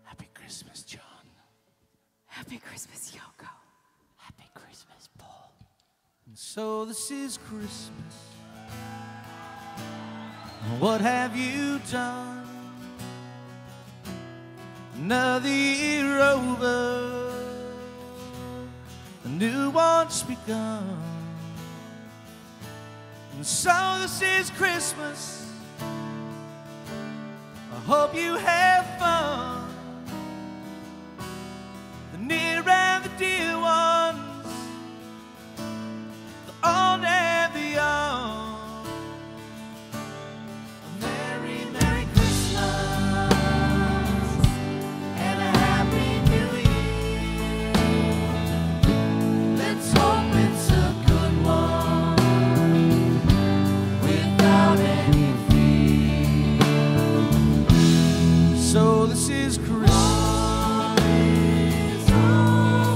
Happy Christmas, John. Happy Christmas, Yoko. Happy Christmas, Paul. And so this is Christmas. What have you done? Another year over, a new one's begun. And so this is Christmas. I hope you have fun. The near and the dear ones, the old and the young. A Merry, Merry Christmas and a Happy New Year. So this is Christmas,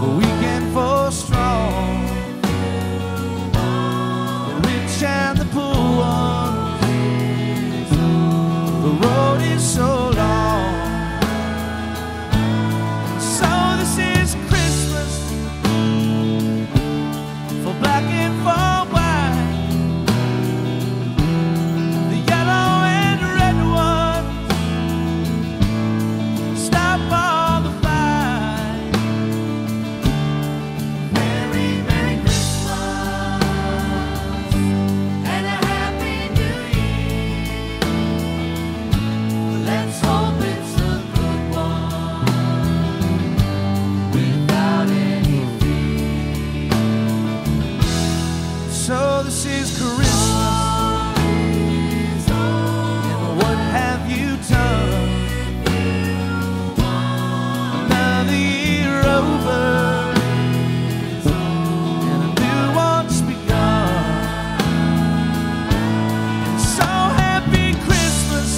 for weak and for strong, the rich and the poor ones. The road is so long. So this is Christmas, for black and for white, the yellow and red ones. Stop all the fight. Merry, Merry Christmas and a Happy New Year. Let's hope it's a good one without any fear. So this is Christmas, and what have you done? Another year over, and a new one's begun. And so happy Christmas,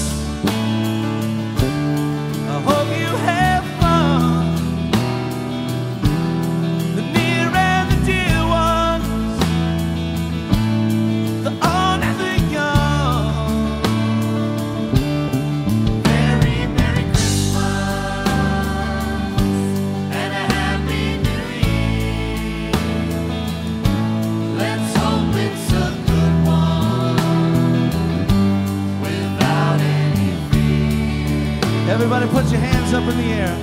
I hope you have fun. The near and the dear ones, the old and the young. Merry, Merry Christmas and a Happy New Year. Let's hope it's a good one without any fear. Everybody put your hands up in the air.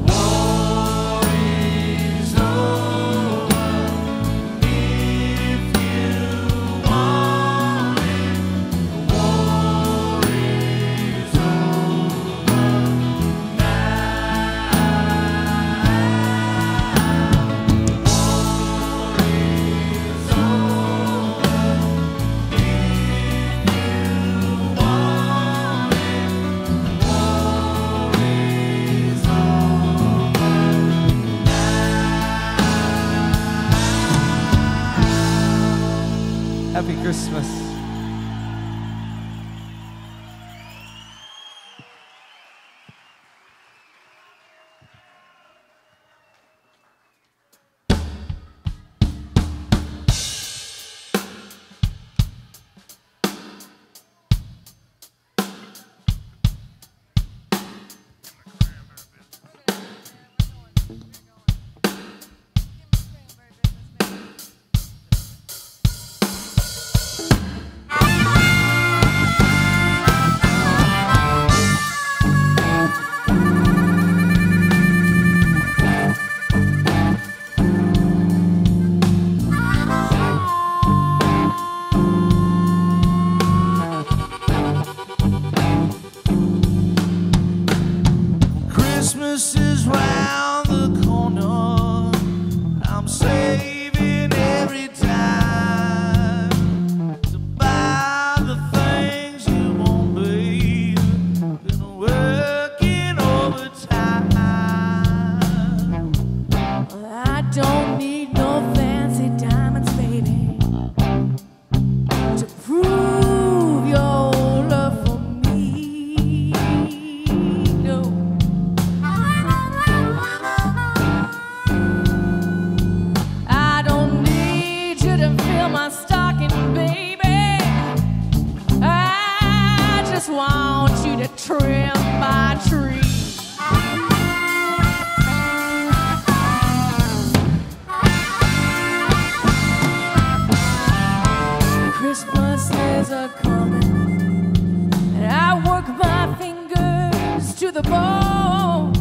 War is over if you want it. War is over now. War is over if you want it. War is over. Happy Christmas. Christmas is round the corner. I'm saving every time to buy the things you want, babe. Been working overtime. I don't need no fancy diamonds, baby, to prove your love for me. No. I don't need you to fill my stocking, baby. I just want you to trim my tree. Christmas is a coming, and I work my fingers to the bone.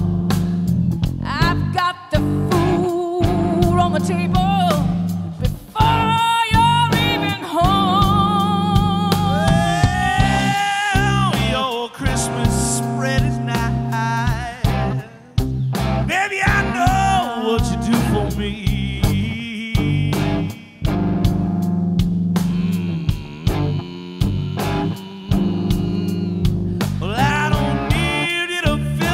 I've got the food on the table before you're even home. Well, your Christmas spread is nice. Baby, I know what you do for me. Well, I don't need you to fill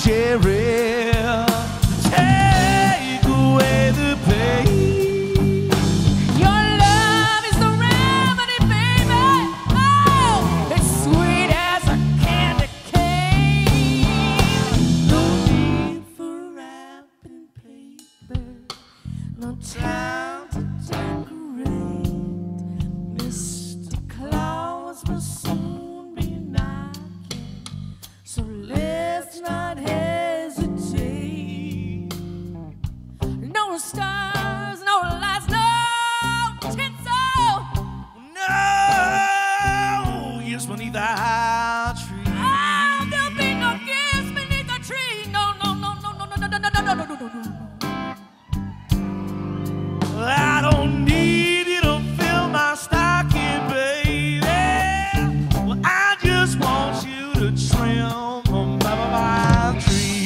Jerry, take away the pain. Your love is the remedy, baby. Oh, it's sweet as a candy cane. No need for wrapping paper, no time to decorate. Mr. Claus will soon be knocking, so let's not hesitate. No stars, no lights, no tinsel. No, yes, beneath the high tree. Oh, there'll be no gifts beneath the tree. No, no, no, no, no, no, no, no, no, no, no, no, no. I don't need you to fill my stocking, baby. Well, I just want you to trim my tree.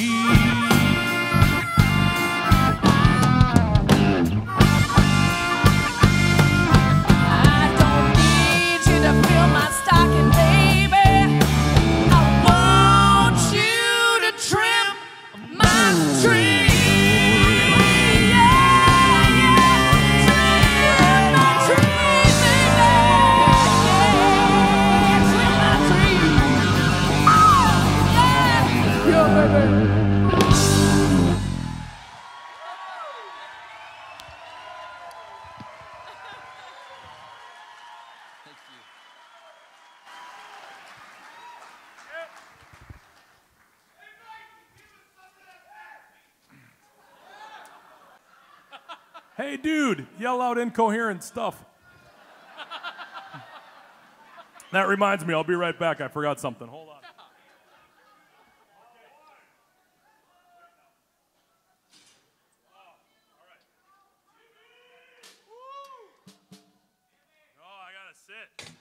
I don't need you to fill my stocking, baby. I want you to trim my tree. Yeah, yeah, trim my tree, baby. Yeah, trim my tree. Oh, yeah, yeah, baby. Hey, dude, yell out incoherent stuff. That reminds me, I'll be right back. I forgot something. Hold on. Oh, I gotta sit.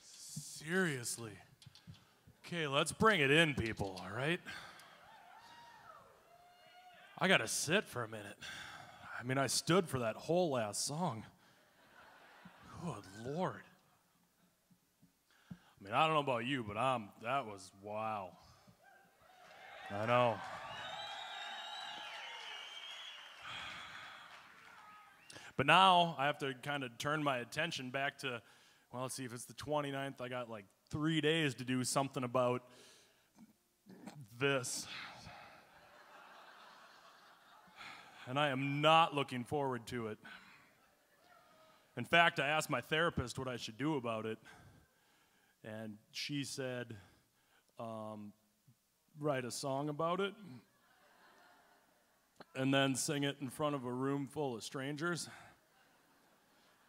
Seriously. Okay, let's bring it in, people, all right? I gotta sit for a minute. I mean, I stood for that whole last song. Good Lord. I mean, I don't know about you, but that was wow. I know. But now I have to kind of turn my attention back to, well, let's see, if it's the 29th, I got like 3 days to do something about this. And I am not looking forward to it. In fact, I asked my therapist what I should do about it, and she said, write a song about it, and then sing it in front of a room full of strangers.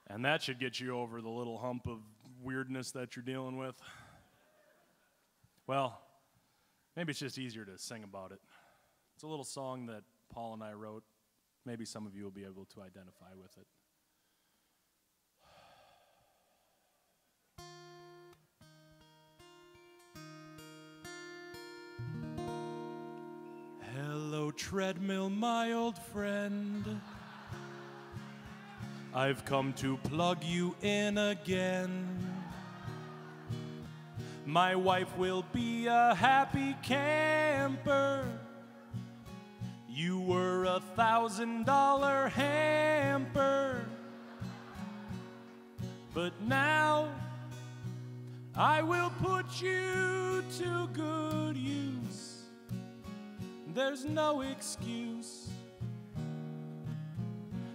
And that should get you over the little hump of weirdness that you're dealing with. Well, maybe it's just easier to sing about it. It's a little song that Paul and I wrote. Maybe some of you will be able to identify with it. Hello, treadmill, my old friend. I've come to plug you in again. My wife will be a happy camper. You were a $1,000 hamper. But now I will put you to good use. There's no excuse.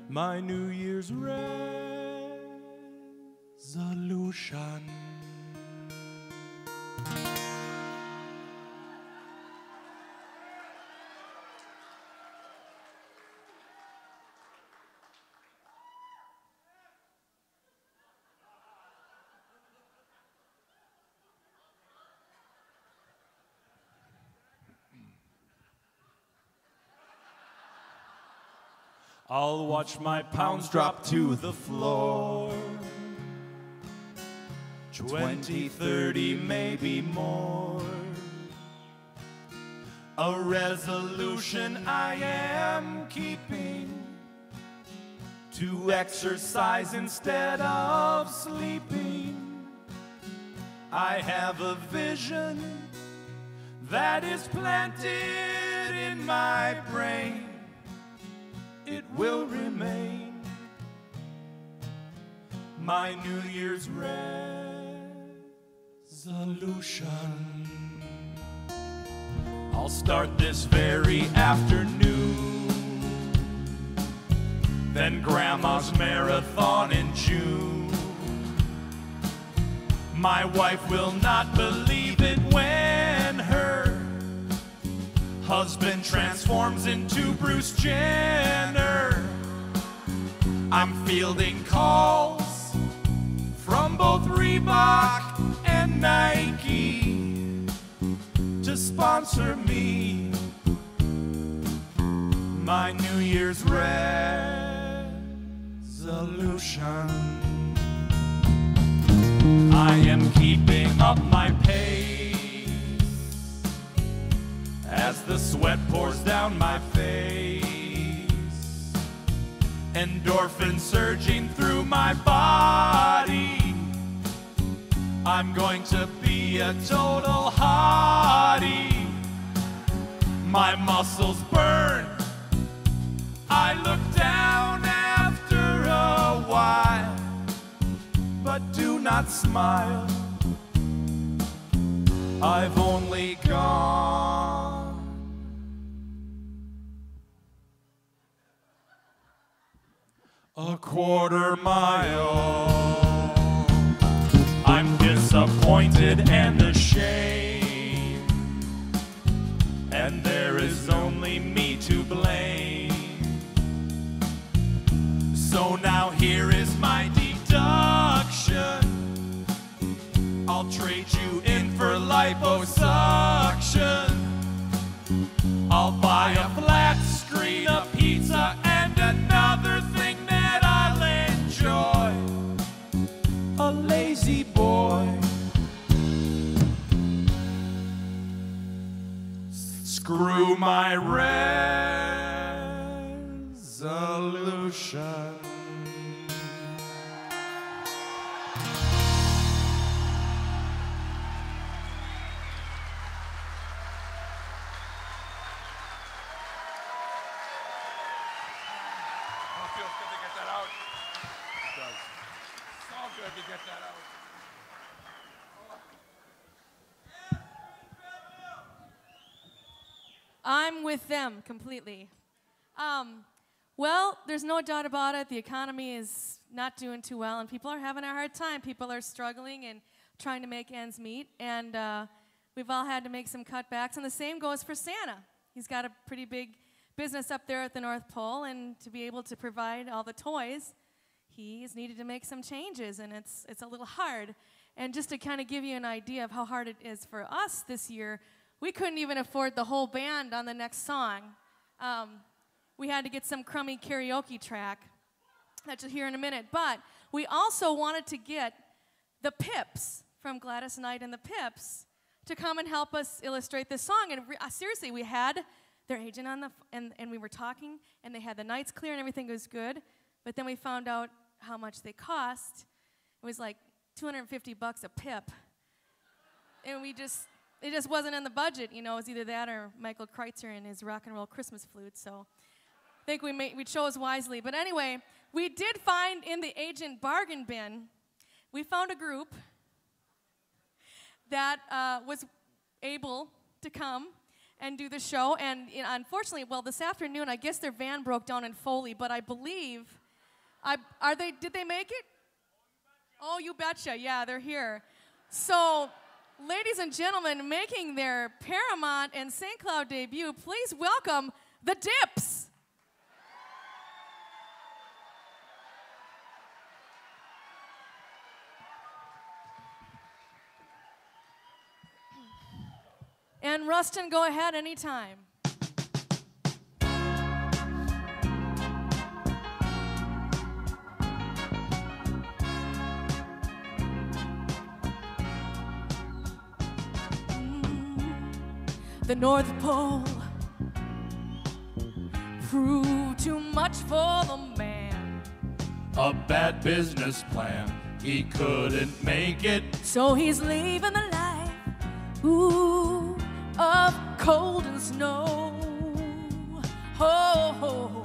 My New Year's resolution. I'll watch my pounds drop to the floor. 20, 30, maybe more. A resolution I am keeping to exercise instead of sleeping. I have a vision that is planted in my brain. It will remain my New Year's resolution. I'll start this very afternoon, then Grandma's marathon in June. My wife will not believe it when her husband transforms into Bruce Jenner. I'm fielding calls from both Reebok and Nike to sponsor me. My New Year's resolution. I am keeping up my pace as the sweat pours down my face, endorphins surging through my body. I'm going to be a total hottie. My muscles burn. I look down after a while, but do not smile. I've only gone a quarter mile. I'm disappointed and ashamed, and there is only me to blame. So now here is my deduction. I'll trade you in for liposuction. I'll buy a flat screen, a pizza, and another thing that I'll enjoy. A lazy boy. Screw my solution. Feels good to get that out. It does. So good to get that out. I'm with them completely. Well, there's no doubt about it. The economy is not doing too well, and people are having a hard time. People are struggling and trying to make ends meet, and we've all had to make some cutbacks. And the same goes for Santa. He's got a pretty big business up there at the North Pole, and to be able to provide all the toys, he's needed to make some changes, and it's a little hard. And just to kind of give you an idea of how hard it is for us this year, we couldn't even afford the whole band on the next song. We had to get some crummy karaoke track that you'll hear in a minute. But we also wanted to get the Pips from Gladys Knight and the Pips to come and help us illustrate this song. And seriously, we had their agent on and we were talking, and they had the nights clear and everything was good. But then we found out how much they cost. It was like $250 a Pip. And it just wasn't in the budget, you know. It was either that or Michael Kreitzer and his rock and roll Christmas flute. So I think we chose wisely. But anyway, we did find in the agent bargain bin, we found a group that was able to come and do the show. And unfortunately, well, this afternoon, I guess their van broke down in Foley. But I believe, did they make it? Oh, you betcha. Yeah, they're here. So, ladies and gentlemen, making their Paramount and St. Cloud debut, please welcome the Dips. And Rustin, go ahead anytime. The North Pole proved too much for the man. A bad business plan, he couldn't make it. So he's leaving the life, ooh, of cold and snow. Ho, ho, ho.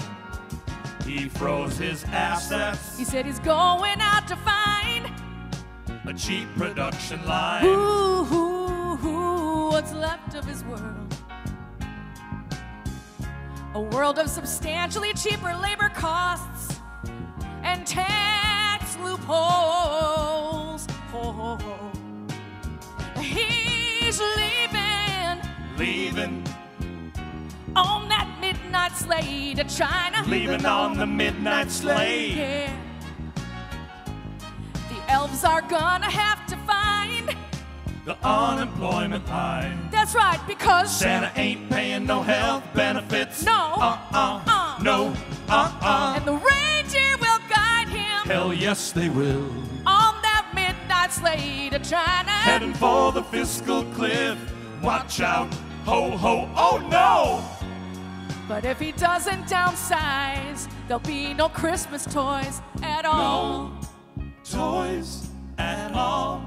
He froze his assets, He said he's going out to find, a cheap production line. ooh, what's left of his world. A world of substantially cheaper labor costs and tax loopholes. Ho, ho, ho. He's leaving on that midnight sleigh to China. Leaving on the midnight sleigh. Yeah. The elves are gonna have to find The unemployment line. That's right, because Santa ain't paying no health benefits. No. No. And the reindeer will guide him Hell yes, they will. on that midnight sleigh to China. Heading for the fiscal cliff. Watch out. Ho, ho. Oh, no. But if he doesn't downsize, there'll be no Christmas toys at all. No toys at all.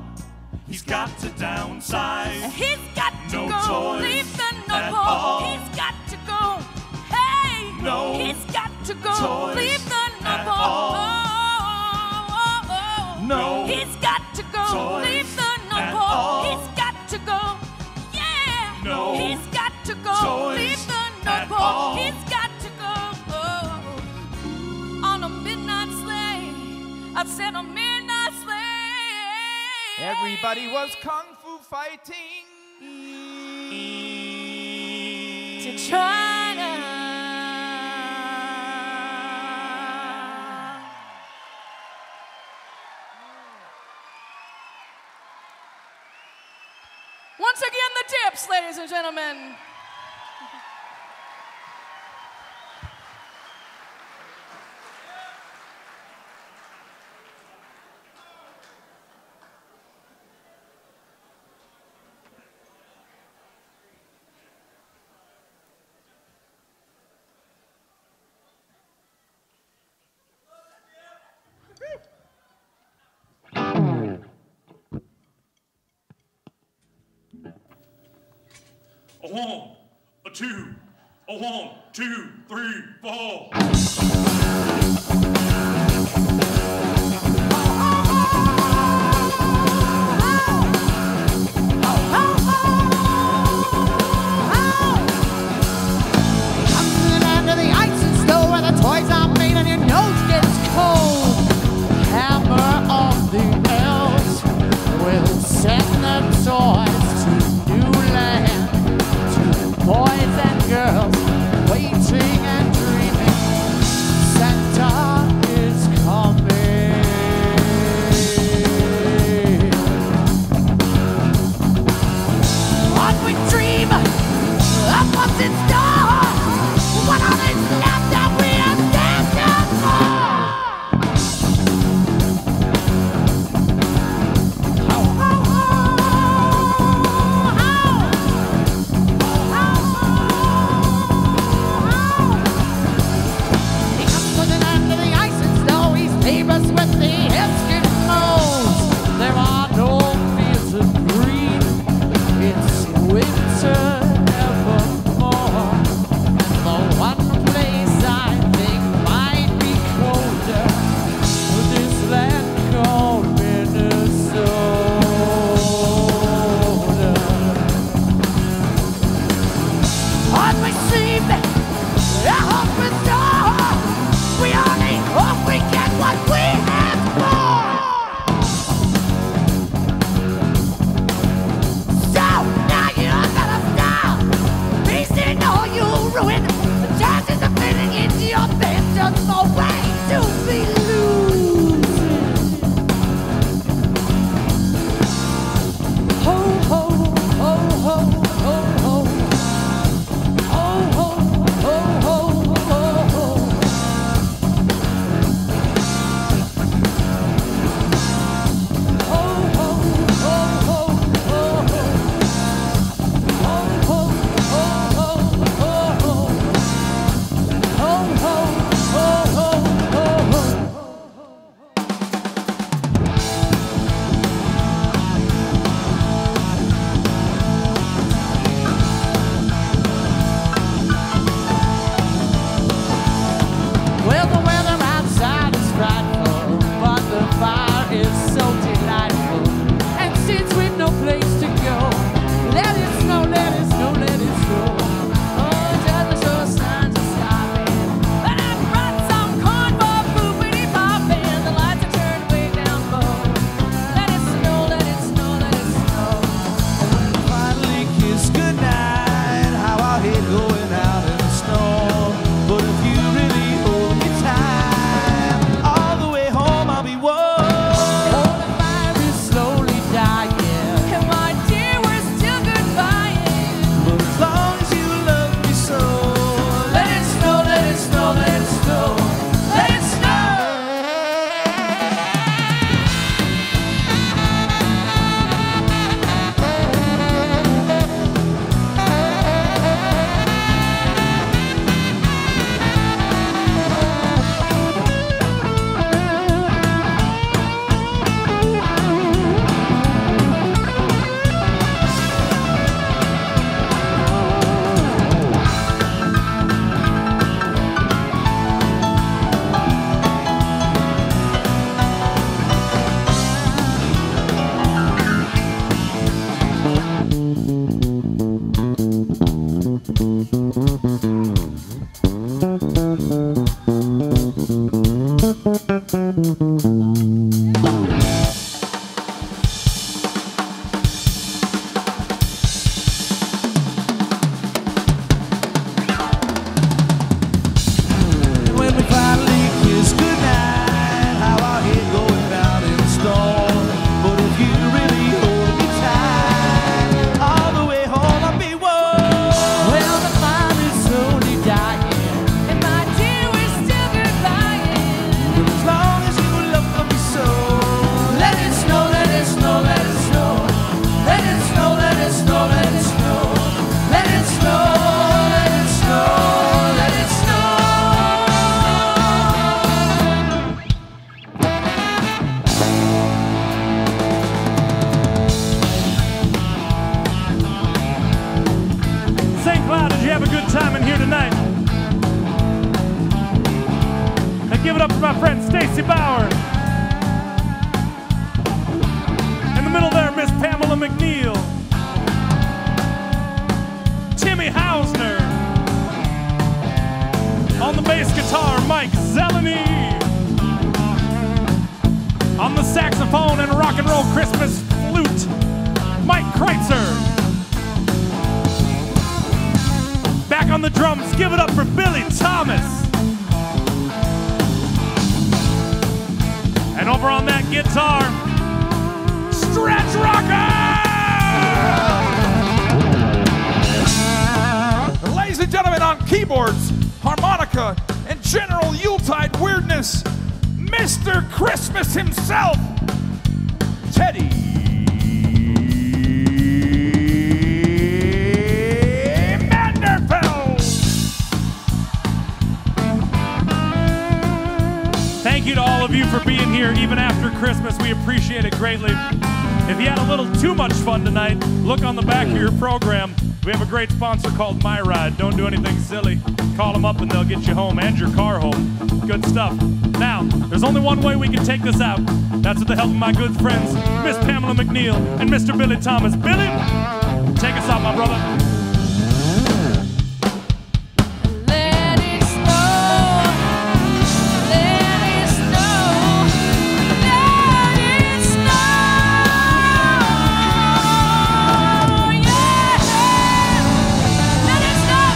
He's got to downsize. He's got to No go, toys leave the at North all. Pole. He's got to go, hey. No He's got to go, toys leave the North at Pole. all. No He's got to go, toys leave the North at Pole. all. He's got to go, yeah. No He's got to go, toys leave the North at Pole. all. He's got to go on a midnight sleigh. I said a midnight sleigh. Everybody was kung fu fighting. To China. Once again, the Dips, ladies and gentlemen. A 1, a 2, a 1, 2, 3, 4. Toys are made and your nose gets cold. Hammer on the elves will send the toys to new land, to boys and girls waiting and dreaming. Santa is coming. On we dream of what's in store. What are they left that we are standing for? He comes with an end to the ice and snow. He's neighbors with the Eskimos. There are no fields of green. It's winter evermore. The one place I think might be colder was this land called Minnesota. On we seem, I hope it's all. We only hope we get what we ask for. So now you're gonna stop. Facing all you ruin. The chances of fitting into your face just no way to be losing. Ho ho ho ho ho ho. Ho ho ho ho ho ho. Give it up for my friend Stacy Bauer. In the middle there, Miss Pamela McNeil. Timmy Hausner. On the bass guitar, Mike Zeleny. On the saxophone and rock and roll Christmas flute, Mike Kreitzer. Back on the drums, give it up for Billy Thomas. And over on that guitar, Stretch Rocker! Ladies and gentlemen, on keyboards, harmonica, and general Yuletide weirdness, Mr. Christmas himself, Teddy Manderfeld. Thank you to all of you for being here even after Christmas. We appreciate it greatly. If you had a little too much fun tonight, look on the back of your program. We have a great sponsor called My Ride. Don't do anything silly. Call them up and they'll get you home and your car home. Good stuff. Now, there's only one way we can take this out. That's with the help of my good friends, Miss Pamela McNeil and Mr. Billy Thomas. Billy, take us out, my brother. Let it snow. Let it snow. Let it snow. Yeah. Let it snow.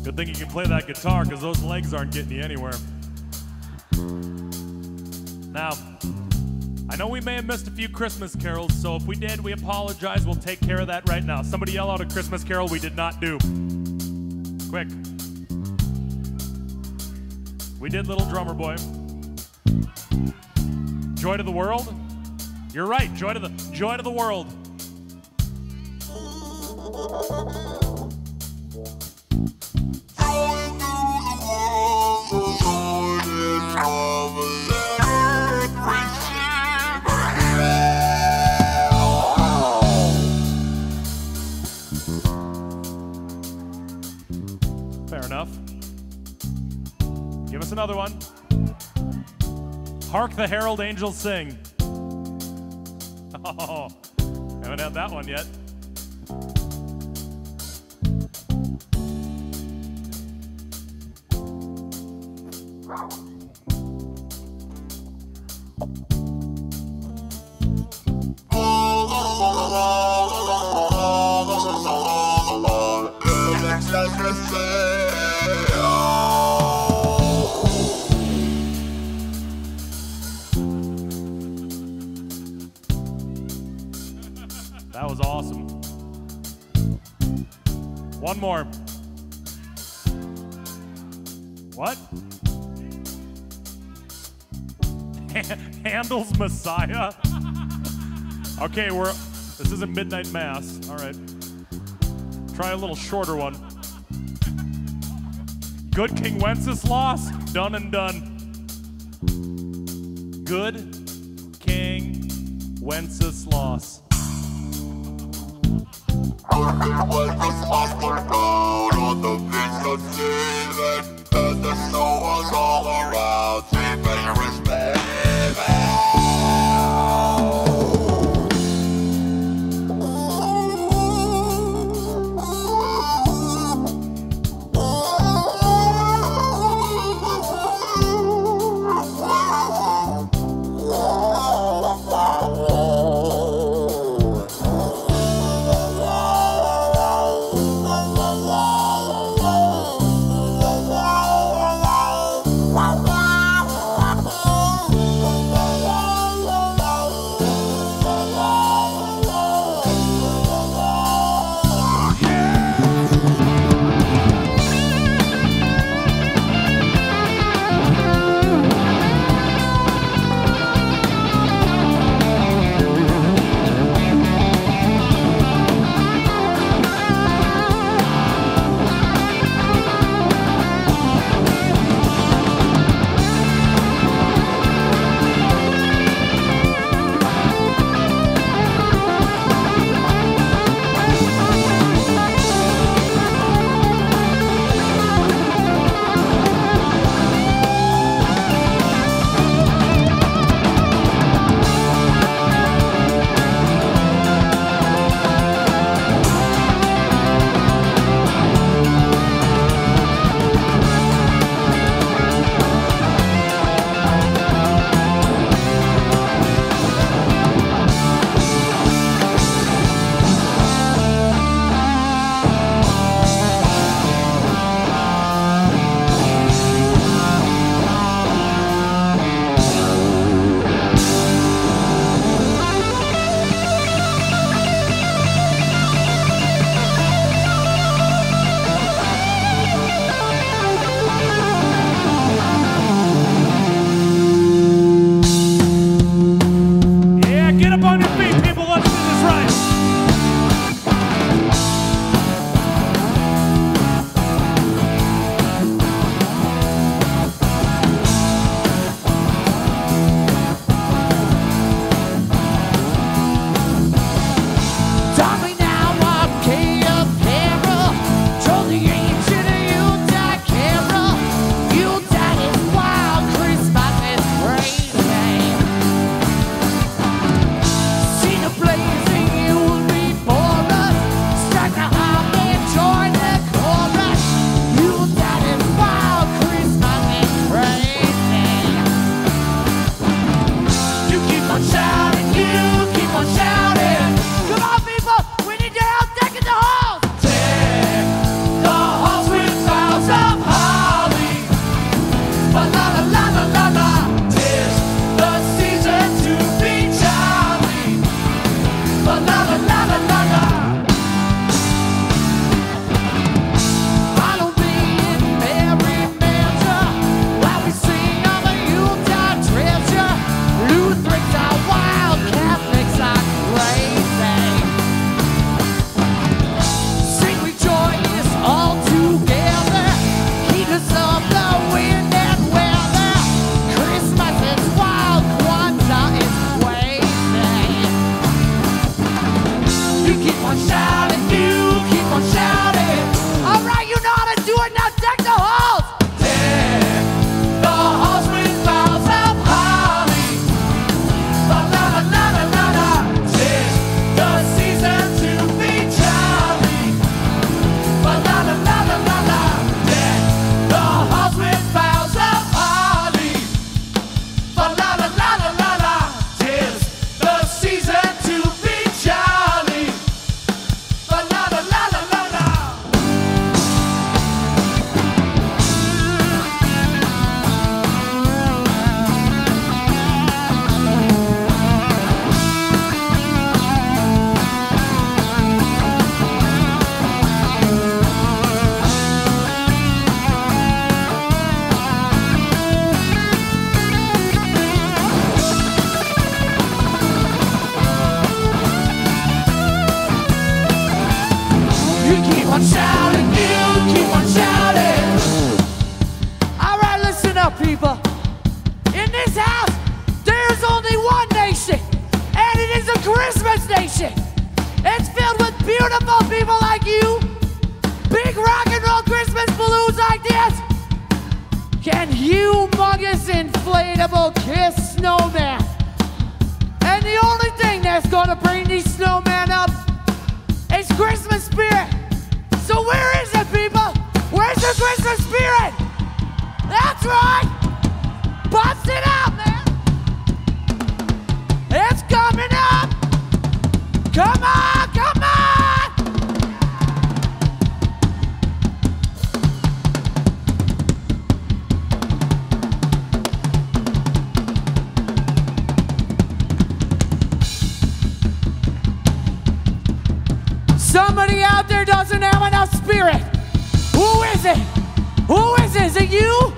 Good thing you can play that guitar because those legs aren't getting you anywhere. Now, I know we may have missed a few Christmas carols, so if we did, we apologize. We'll take care of that right now. Somebody yell out a Christmas carol we did not do. Quick. We did Little Drummer Boy. Joy to the World? You're right, Joy to the World. Fair enough. Give us another one. Hark the Herald Angels Sing. Oh, haven't had that one yet. That was awesome. One more. What? Handel's Messiah? Okay, this isn't Midnight Mass. All right. Try a little shorter one. Good King Wenceslas, done and done. Good King Wenceslas. On the beach of Stephen, and the snow was all around. Sleeping respect. and humongous inflatable kiss snowman. And the only thing that's gonna bring these snowmen up is Christmas spirit. So where is it, people? Where's the Christmas spirit? That's right! Bust it out, man! It's coming up! Come on, come on! Somebody out there doesn't have enough spirit. Who is it? Who is it? Is it you?